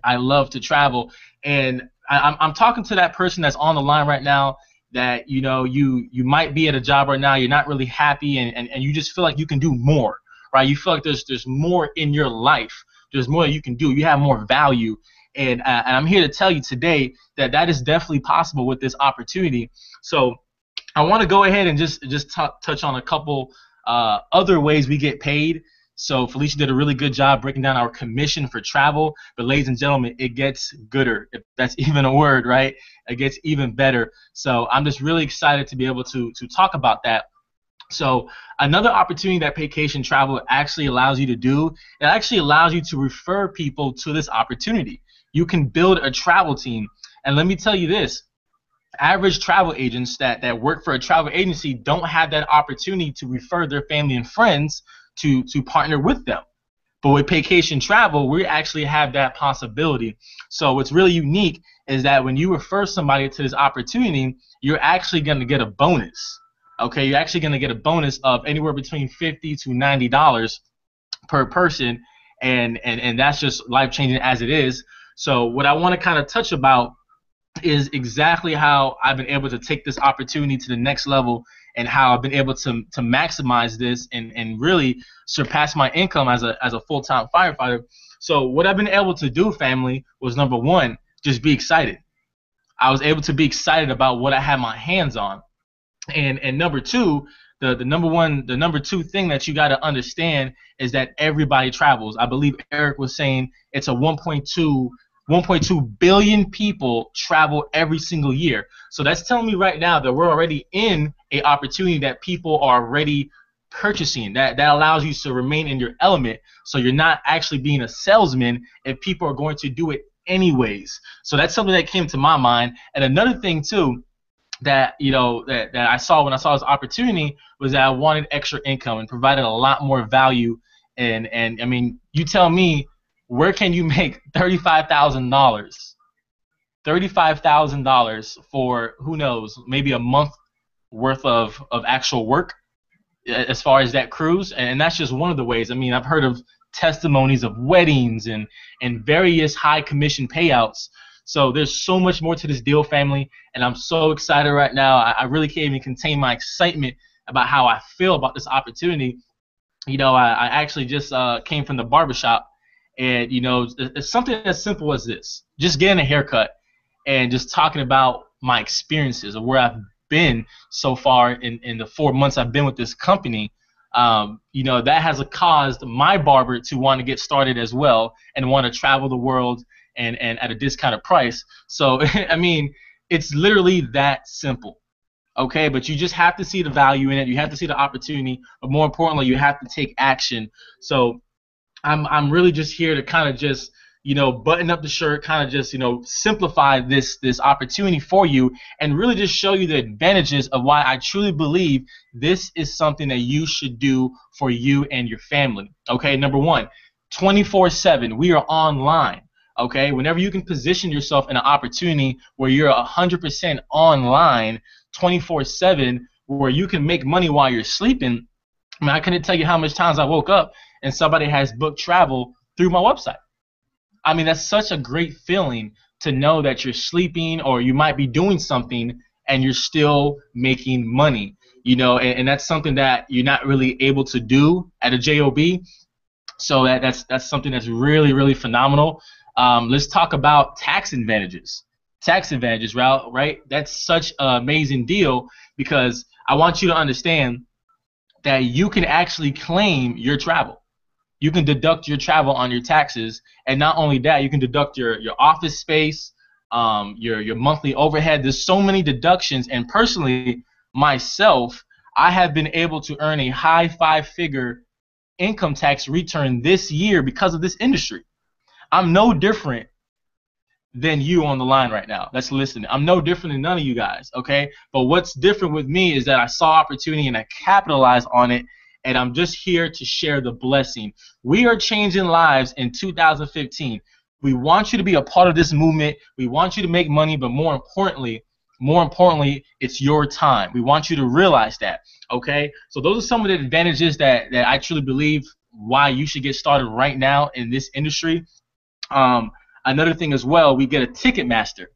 I love to travel. And I'm talking to that person that's on the line right now that, you know, you might be at a job right now, you're not really happy, and you just feel like you can do more, right? You feel like there's more in your life. There's more that you can do. You have more value. And I'm here to tell you today that that is definitely possible with this opportunity. So I want to go ahead and just touch on a couple other ways we get paid. So Felicia did a really good job breaking down our commission for travel. But ladies and gentlemen, it gets gooder, if that's even a word, right? It gets even better. So I'm just really excited to be able to talk about that. So another opportunity that Paycation Travel actually allows you to do, it actually allows you to refer people to this opportunity. You can build a travel team. And let me tell you this, average travel agents that work for a travel agency don't have that opportunity to refer their family and friends to partner with them. But with Paycation Travel, we actually have that possibility. So what's really unique is that when you refer somebody to this opportunity, you're actually going to get a bonus. Okay, you're actually going to get a bonus of anywhere between $50 to $90 per person, and that's just life-changing as it is. So what I want to kind of touch about is exactly how I've been able to take this opportunity to the next level and how I've been able to maximize this and really surpass my income as a full-time firefighter. So what I've been able to do, family, was number one, just be excited. I was able to be excited about what I had my hands on. And number two, the number two thing that you got to understand is that everybody travels. I believe Eric was saying it's a 1.2 billion people travel every single year. So that's telling me right now that we're already in a opportunity that people are already purchasing. That allows you to remain in your element, so you're not actually being a salesman if people are going to do it anyways. So that's something that came to my mind. And another thing too, that that I saw when I saw this opportunity was that I wanted extra income and provided a lot more value. And I mean, you tell me, where can you make $35,000 for, who knows, maybe a month worth of actual work as far as that cruise? And that's just one of the ways. I mean, I've heard of testimonies of weddings and various high commission payouts. So there's so much more to this deal, family, and I'm so excited right now. I really can't even contain my excitement about how I feel about this opportunity. I actually just came from the barbershop, and it's something as simple as this: just getting a haircut and just talking about my experiences of where I've been so far in the 4 months I've been with this company. That has caused my barber to want to get started as well and want to travel the world and at a discounted price. So I mean, it's literally that simple. Okay, but you just have to see the value in it. You have to see the opportunity, but more importantly, you have to take action. So I'm really just here to kind of just button up the shirt, kind of just simplify this opportunity for you, and really just show you the advantages of why I truly believe this is something that you should do for you and your family. Okay, number one, 24/7. We are online. Okay, whenever you can position yourself in an opportunity where you're 100% online, 24/7, where you can make money while you're sleeping. I mean, I couldn't tell you how much times I woke up and somebody has booked travel through my website. I mean, that's such a great feeling to know that you're sleeping, or you might be doing something and you're still making money. And that's something that you're not really able to do at a JOB. So that's something that's really, really phenomenal. Let's talk about tax advantages. Tax advantages, right? That's such an amazing deal, because I want you to understand that you can actually claim your travel. You can deduct your travel on your taxes, and not only that, you can deduct your office space, your monthly overhead. There's so many deductions, and personally, myself, I have been able to earn a high 5-figure income tax return this year because of this industry. I'm no different than you on the line right now that's listening. I'm no different than none of you guys, okay? But what's different with me is that I saw opportunity and I capitalized on it, and I'm just here to share the blessing. We are changing lives in 2015. We want you to be a part of this movement. We want you to make money, but more importantly, it's your time. We want you to realize that, okay? So those are some of the advantages that I truly believe why you should get started right now in this industry. Another thing as well, we get a Ticketmaster.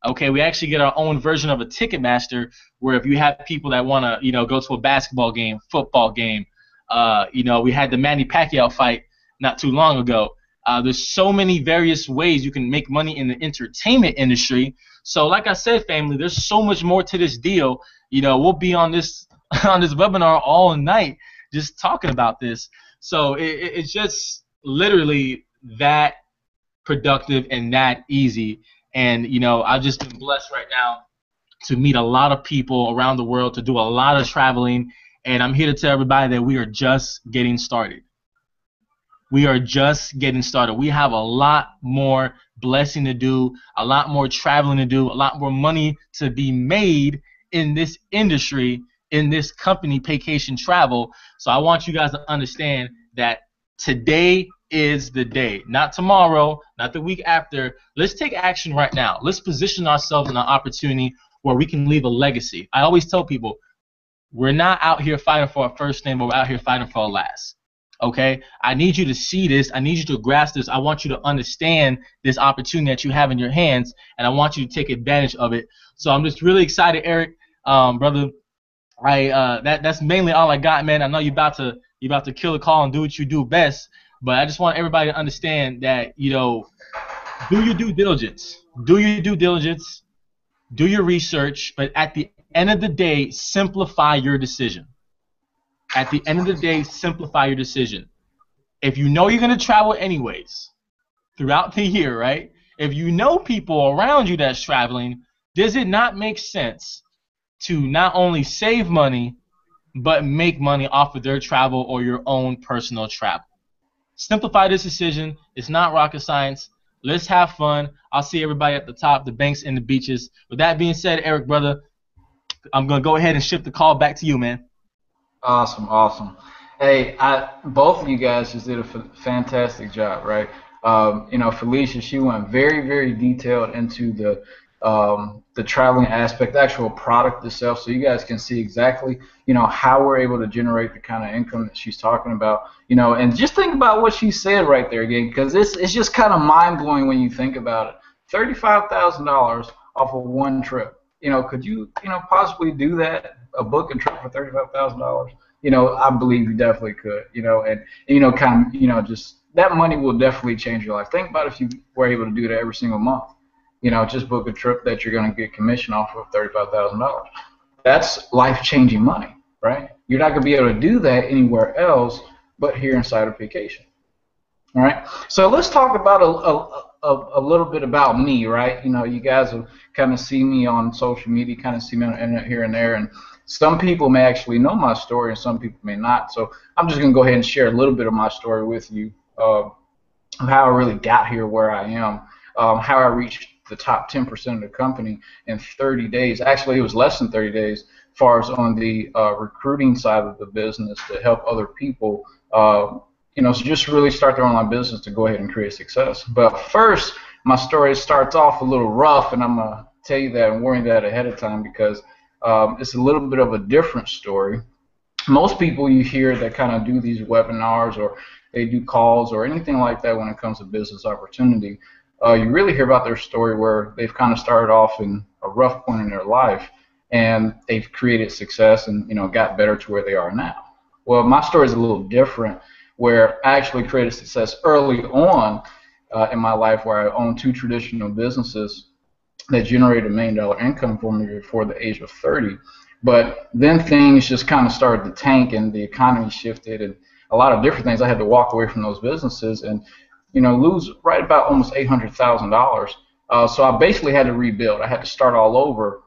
Okay, we actually get our own version of a Ticketmaster, where if you have people that want to, go to a basketball game, football game, we had the Manny Pacquiao fight not too long ago. There's so many various ways you can make money in the entertainment industry. So like I said, family, there's so much more to this deal. We'll be on this webinar all night just talking about this. So it's just literally that productive and that easy. And I've just been blessed right now to meet a lot of people around the world, to do a lot of traveling, and I'm here to tell everybody that we are just getting started. We are just getting started. We have a lot more blessing to do, a lot more traveling to do, a lot more money to be made in this industry, in this company, Paycation Travel. So I want you guys to understand that today is the day, not tomorrow, not the week after. Let's take action right now. Let's position ourselves in an opportunity where we can leave a legacy. I always tell people, we're not out here fighting for our first name, but we're out here fighting for our last. Okay? I need you to see this. I need you to grasp this. I want you to understand this opportunity that you have in your hands, and I want you to take advantage of it. So I'm just really excited, Eric, brother. That's mainly all I got, man. I know you're about to kill the call and do what you do best. But I just want everybody to understand that, Do your due diligence. Do your due diligence. Do your research. But at the end of the day, simplify your decision. At the end of the day, simplify your decision. If you know you're going to travel anyways throughout the year, right? If you know people around you that's traveling, does it not make sense to not only save money, but make money off of their travel or your own personal travel? Simplify this decision. It's not rocket science. Let's have fun. I'll see everybody at the top, the banks and the beaches. With that being said, Eric, brother, I'm going to go ahead and shift the call back to you, man. Awesome, awesome. Hey, both of you guys just did a fantastic job, right? You know, Felicia, she went very, very detailed into the traveling aspect, the actual product itself, so you guys can see exactly, you know, how we're able to generate the kind of income that she's talking about, you know, and just think about what she said right there again, because it's just kind of mind-blowing when you think about it. $35,000 off of one trip. You know, could you, you know, possibly do that, a book and trip for $35,000? You know, I believe you definitely could, you know, and you know, kind of, you know, just that money will definitely change your life. Think about if you were able to do that every single month. You know, just book a trip that you're going to get commission off of $35,000. That's life-changing money, right? You're not going to be able to do that anywhere else but here inside of vacation. All right. So let's talk about a little bit about me, right? You know, you guys will kind of see me on social media, kind of see me on the internet here and there, and some people may actually know my story and some people may not. So I'm just going to go ahead and share a little bit of my story with you, of how I really got here where I am, how I reached the top 10% of the company in 30 days. Actually, it was less than 30 days as far as on the recruiting side of the business to help other people, you know, so just really start their online business to go ahead and create success. But first, my story starts off a little rough, and I'm going to tell you that and warn you that ahead of time because it's a little bit of a different story. Most people you hear that kind of do these webinars or they do calls or anything like that when it comes to business opportunity, you really hear about their story where they've kind of started off in a rough point in their life and they've created success and, you know, got better to where they are now. Well, my story is a little different, where I actually created success early on in my life, where I owned 2 traditional businesses that generated $1 million income for me before the age of 30. But then things just kind of started to tank and the economy shifted and a lot of different things. I had to walk away from those businesses and, you know, lose right about almost $800,000. So I basically had to rebuild. I had to start all over.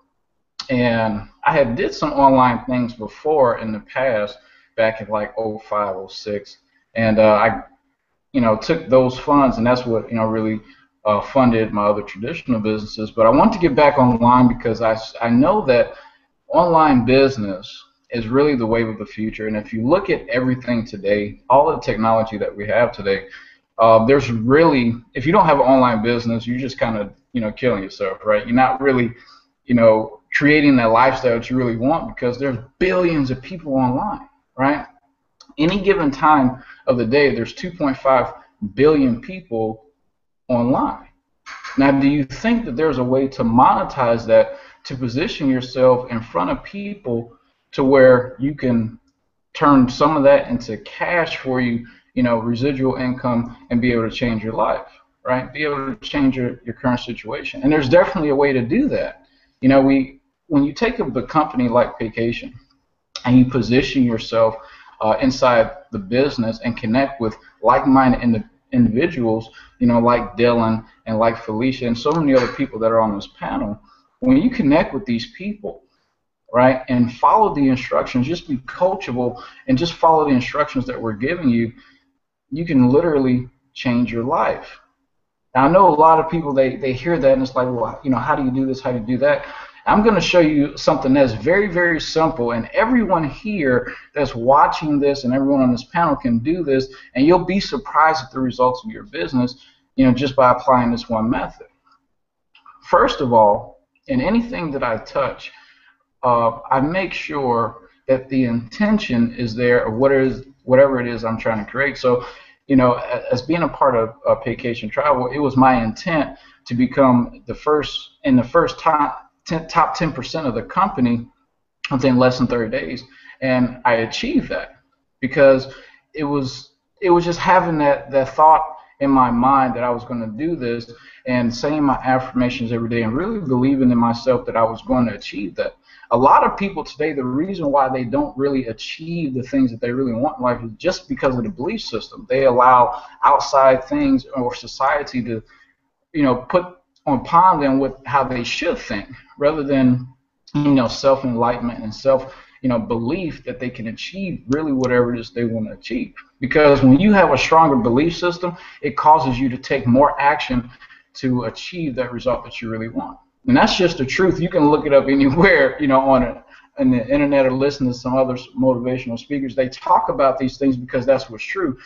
And I had did some online things before in the past, back in like 05, 06. And I, you know, took those funds, and that's what, you know, really funded my other traditional businesses. But I want to get back online because I know that online business is really the wave of the future. And if you look at everything today, all the technology that we have today, there's really, if you don't have an online business, you're just kind of, you know, killing yourself, right? You're not really, you know, creating that lifestyle that you really want because there's billions of people online, right? Any given time of the day, there's 2.5 billion people online. Now, do you think that there's a way to monetize that, to position yourself in front of people to where you can turn some of that into cash for you, you know, residual income, and be able to change your life, right? Be able to change your current situation. And there's definitely a way to do that. You know, when you take a company like Paycation and you position yourself inside the business and connect with like-minded individuals, you know, like Dylan and like Felicia and so many other people that are on this panel, when you connect with these people, right, and follow the instructions, just be coachable and just follow the instructions that we're giving you, you can literally change your life. Now, I know a lot of people, they hear that and it's like, well, you know, how do you do this, how do you do that? I'm going to show you something that's very, very simple, and everyone here that's watching this and everyone on this panel can do this, and you'll be surprised at the results of your business, you know, just by applying this one method. First of all, in anything that I touch, I make sure that the intention is there of whatever it is I'm trying to create. So, you know, as being a part of Paycation Travel, it was my intent to become the first top 10% of the company within less than 30 days, and I achieved that because it was just having that thought in my mind that I was going to do this and saying my affirmations every day and really believing in myself that I was going to achieve that. A lot of people today, the reason why they don't really achieve the things that they really want in life is just because of the belief system. They allow outside things or society to, put upon them with how they should think, rather than, self-enlightenment and belief that they can achieve really whatever it is they want to achieve. Because when you have a stronger belief system, it causes you to take more action to achieve that result that you really want. And that's just the truth. You can look it up anywhere, on the internet, or listen to some other motivational speakers. They talk about these things because that's what's true.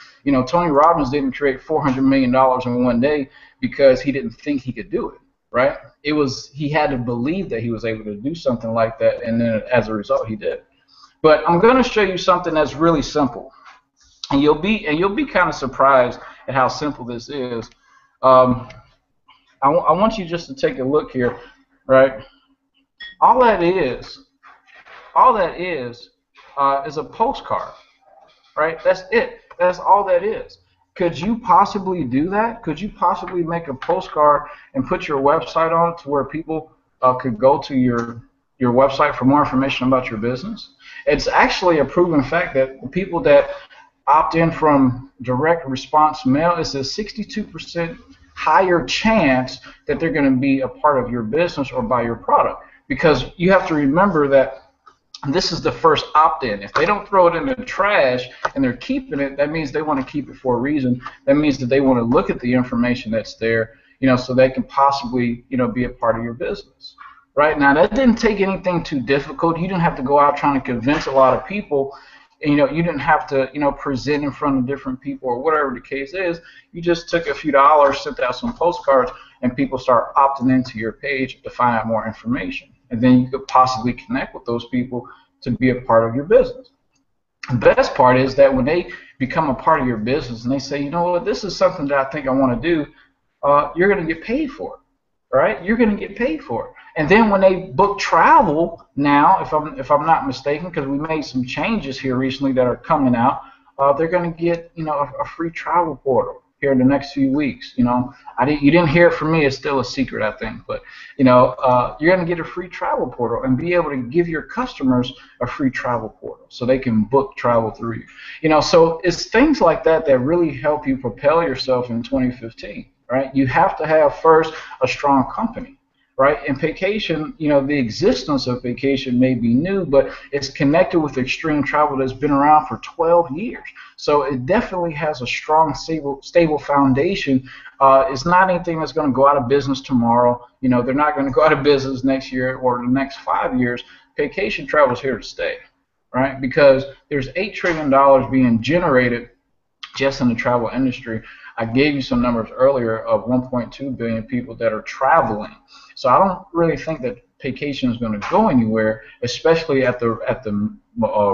Tony Robbins didn't create $400 million in one day because he didn't think he could do it, right? He had to believe that he was able to do something like that, and then as a result, he did. But I'm going to show you something that's really simple, and you'll be kind of surprised at how simple this is. I want you just to take a look here, right? All that is a postcard, right? That's it. That's all that is. Could you possibly do that? Could you possibly make a postcard and put your website on it to where people could go to your website for more information about your business? It's actually a proven fact that the people that opt in from direct response mail, it's a 62% higher chance that they're going to be a part of your business or buy your product. Because you have to remember that this is the first opt-in. If they don't throw it in the trash and they're keeping it, that means they want to keep it for a reason. That means that they want to look at the information that's there, so they can possibly, be a part of your business. Right? Now, that didn't take anything too difficult. You didn't have to go out trying to convince a lot of people. You didn't have to, present in front of different people or whatever the case is. You just took a few dollars, sent out some postcards, and people start opting into your page to find out more information. And then you could possibly connect with those people to be a part of your business. The best part is that when they become a part of your business and they say, you know what, this is something that I think I want to do, you're going to get paid for it, right? You're going to get paid for it. And then when they book travel now, if I'm not mistaken, because we made some changes here recently that are coming out, they're going to get a free travel portal here in the next few weeks. You didn't hear it from me. It's still a secret, I think. But you're going to get a free travel portal and be able to give your customers a free travel portal so they can book travel through you. So it's things like that that really help you propel yourself in 2015. Right? You have to have first a strong company. Right? And Paycation, the existence of Paycation may be new, but it's connected with Extreme Travel that's been around for 12 years. So it definitely has a strong, stable foundation. It's not anything that's going to go out of business tomorrow. They're not going to go out of business next year or the next 5 years. Paycation Travel is here to stay, right? Because there's $8 trillion being generated just in the travel industry. I gave you some numbers earlier of 1.2 billion people that are traveling. So I don't really think that Paycation is going to go anywhere, especially at the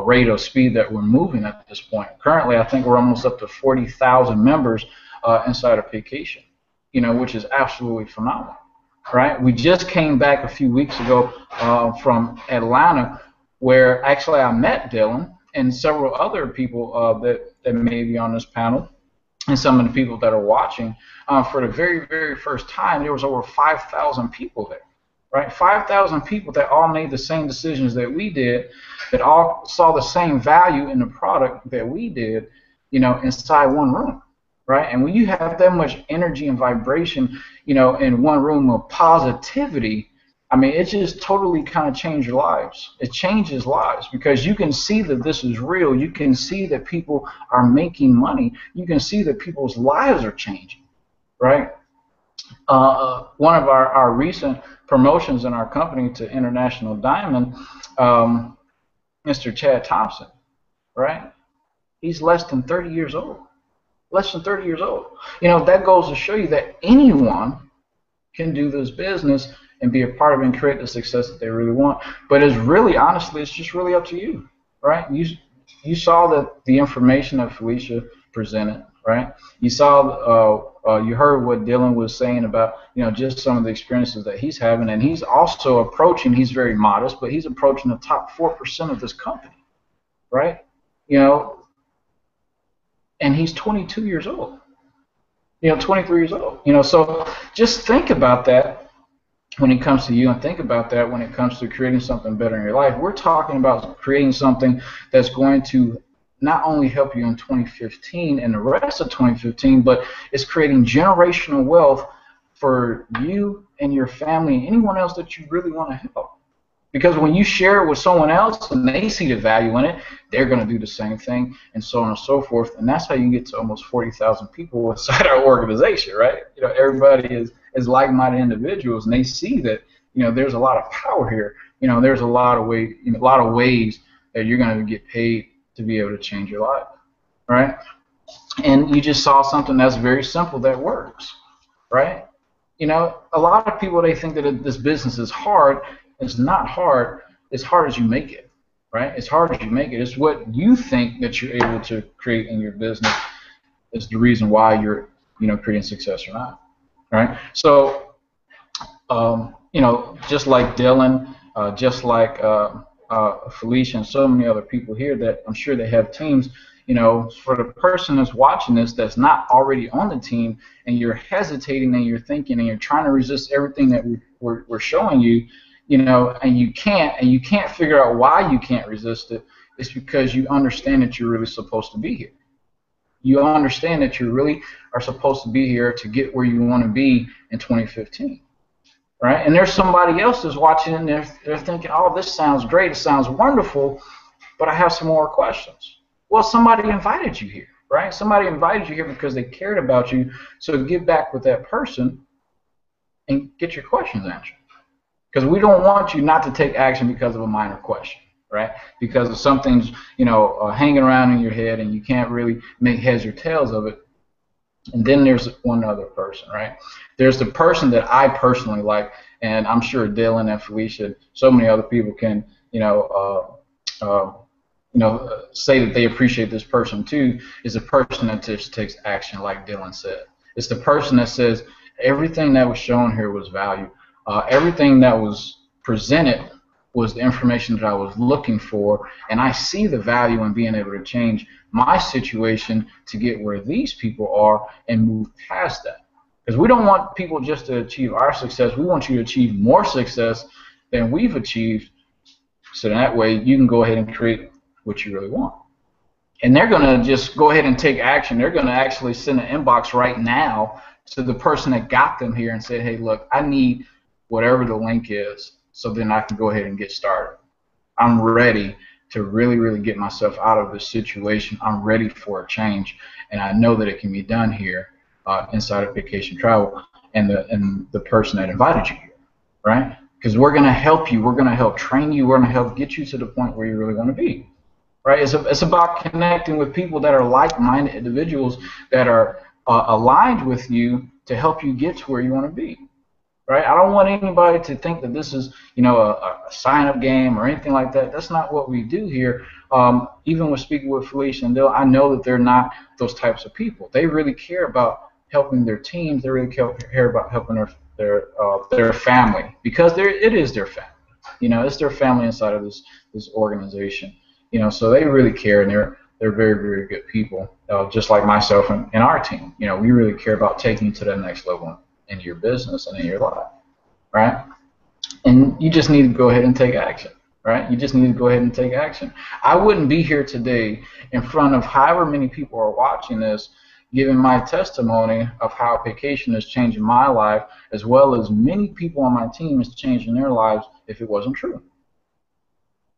rate of speed that we're moving at this point. Currently, I think we're almost up to 40,000 members inside of Paycation, which is absolutely phenomenal. Right? We just came back a few weeks ago from Atlanta, where actually I met Dylan and several other people that may be on this panel. And some of the people that are watching, for the very, very first time, there was over 5,000 people there, right? 5,000 people that all made the same decisions that we did, that all saw the same value in the product that we did, inside one room, right? And when you have that much energy and vibration, in one room of positivity, I mean, it just totally kind of changed lives. It changes lives because you can see that this is real. You can see that people are making money. You can see that people's lives are changing, right? One of our recent promotions in our company to International Diamond, Mr. Chad Thompson, right? He's less than 30 years old. Less than 30 years old. That goes to show you that anyone can do this business and be a part of it and create the success that they really want. But it's really, honestly, it's just really up to you, right? You saw the information that Felicia presented, right? You saw, you heard what Dylan was saying about, just some of the experiences that he's having, and he's also approaching, he's very modest, but he's approaching the top 4% of this company, right? And he's 22 years old. 23 years old. So just think about that when it comes to you, and think about that when it comes to creating something better in your life. We're talking about creating something that's going to not only help you in 2015 and the rest of 2015, but it's creating generational wealth for you and your family and anyone else that you really want to help. Because when you share it with someone else and they see the value in it, they're going to do the same thing, and so on and so forth. And that's how you get to almost 40,000 people inside our organization, right? Everybody is like-minded individuals, and they see that there's a lot of power here. There's a lot of ways that you're going to get paid to be able to change your life, right? And you just saw something that's very simple that works, right? A lot of people, they think that this business is hard. It's not hard. It's hard as you make it, right? It's hard as you make it. It's what you think that you're able to create in your business is the reason why you're, creating success or not, right? So, just like Dylan, just like Felicia and so many other people here that I'm sure they have teams, for the person that's watching this that's not already on the team and you're hesitating and you're thinking and you're trying to resist everything that we're showing you, and you can't figure out why you can't resist it. It's because you understand that you're really supposed to be here. You understand that you really are supposed to be here to get where you want to be in 2015, right? And there's somebody else that's watching and they're thinking, oh, this sounds great, it sounds wonderful, but I have some more questions. Well, somebody invited you here, right? Somebody invited you here because they cared about you, so get back with that person and get your questions answered. Because we don't want you not to take action because of a minor question, right? Because of something's, hanging around in your head and you can't really make heads or tails of it. And then there's one other person, right? There's the person that I personally like, and I'm sure Dylan and Felicia, so many other people can, say that they appreciate this person too, is a person that just takes action, like Dylan said. It's the person that says everything that was shown here was value. Everything that was presented was the information that I was looking for, and I see the value in being able to change my situation to get where these people are and move past that. Because we don't want people just to achieve our success. We want you to achieve more success than we've achieved, so that way you can go ahead and create what you really want. And they're going to just go ahead and take action. They're going to actually send an inbox right now to the person that got them here and say, hey, look, I need whatever the link is, so then I can go ahead and get started. I'm ready to really, really get myself out of this situation. I'm ready for a change, and I know that it can be done here inside of Vacation Travel and the person that invited you here, right? Because we're going to help you. We're going to help train you. We're going to help get you to the point where you really want to be, right? It's about connecting with people that are like-minded individuals that are aligned with you to help you get to where you want to be. Right? I don't want anybody to think that this is, a sign-up game or anything like that. That's not what we do here. Even when speaking with Felicia and Dill, I know that they're not those types of people. They really care about helping their teams. They really care about helping their family, because it is their family. It's their family inside of this organization. So they really care, and they're very, very good people, just like myself and our team. We really care about taking you to that next level in your business and in your life, right? And you just need to go ahead and take action, right? You just need to go ahead and take action. I wouldn't be here today in front of however many people are watching this, giving my testimony of how vacation is changing my life, as well as many people on my team is changing their lives, if it wasn't true.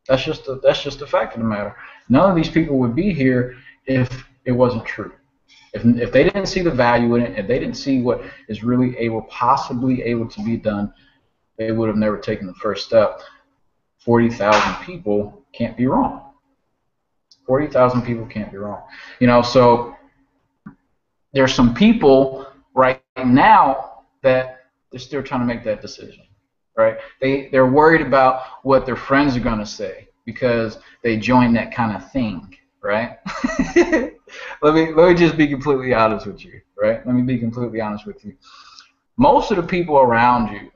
That's just a fact of the matter. None of these people would be here if it wasn't true. If they didn't see the value in it, if they didn't see what is really possibly able to be done, they would have never taken the first step. 40,000 people can't be wrong. 40,000 people can't be wrong. So there's some people right now that they're still trying to make that decision, right? They're worried about what their friends are going to say because they joined that kind of thing, right? Let me just be completely honest with you, right? Let me be completely honest with you. Most of the people around you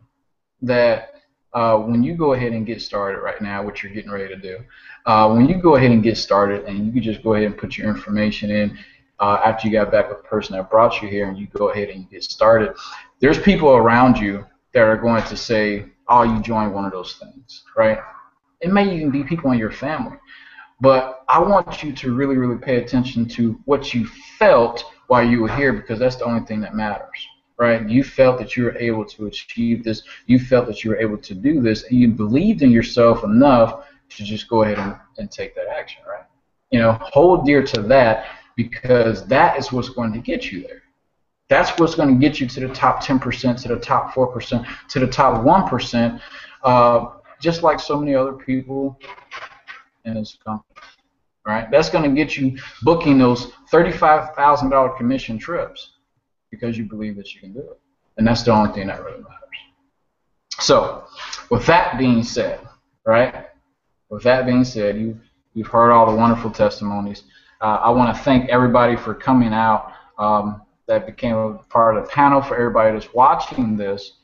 that when you go ahead and get started right now, what you're getting ready to do, when you go ahead and get started and you can just go ahead and put your information in, after you got back with the person that brought you here and you go ahead and you get started, there's people around you that are going to say, oh, you joined one of those things, right? It may even be people in your family. But I want you to really, really pay attention to what you felt while you were here, because that's the only thing that matters, right? You felt that you were able to achieve this. You felt that you were able to do this, and you believed in yourself enough to just go ahead and take that action, right? You know, hold dear to that, because that is what's going to get you there. That's what's going to get you to the top 10%, to the top 4%, to the top 1%, just like so many other people in this company, right? That's going to get you booking those $35,000 commission trips because you believe that you can do it. And that's the only thing that really matters. So, with that being said, right? With that being said, you've heard all the wonderful testimonies. I want to thank everybody for coming out that became a part of the panel, for everybody that's watching this,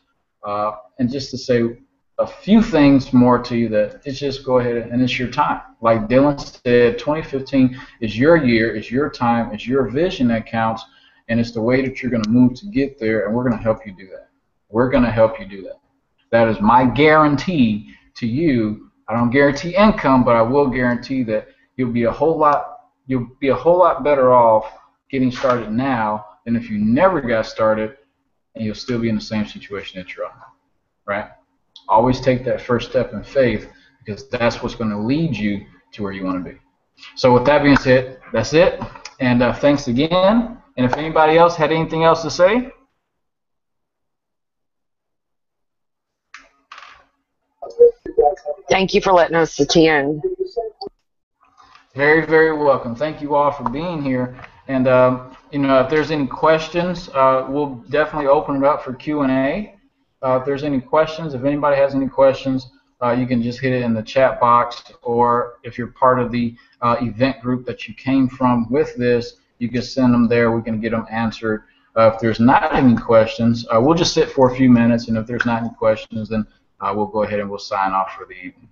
and just to say a few things more to you, that it's just go ahead and it's your time. Like Dylan said, 2015 is your year, it's your time, it's your vision that counts, and it's the way that you're going to move to get there, and we're going to help you do that. We're going to help you do that. That is my guarantee to you. I don't guarantee income, but I will guarantee that you'll be a whole lot better off getting started now than if you never got started, and you'll still be in the same situation that you're in, right? Always take that first step in faith, because that's what's going to lead you to where you want to be. So with that being said, that's it. And thanks again. And if anybody else had anything else to say? Thank you for letting us attend. Very, very welcome. Thank you all for being here. And you know, if there's any questions, we'll definitely open it up for Q&A. If there's any questions, if anybody has any questions, you can just hit it in the chat box, or if you're part of the event group that you came from with this, you can send them there. We can get them answered. If there's not any questions, we'll just sit for a few minutes, and if there's not any questions, then we'll go ahead and we'll sign off for the evening.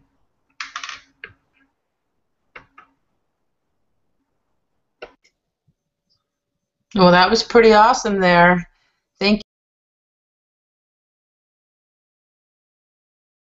Well, that was pretty awesome there.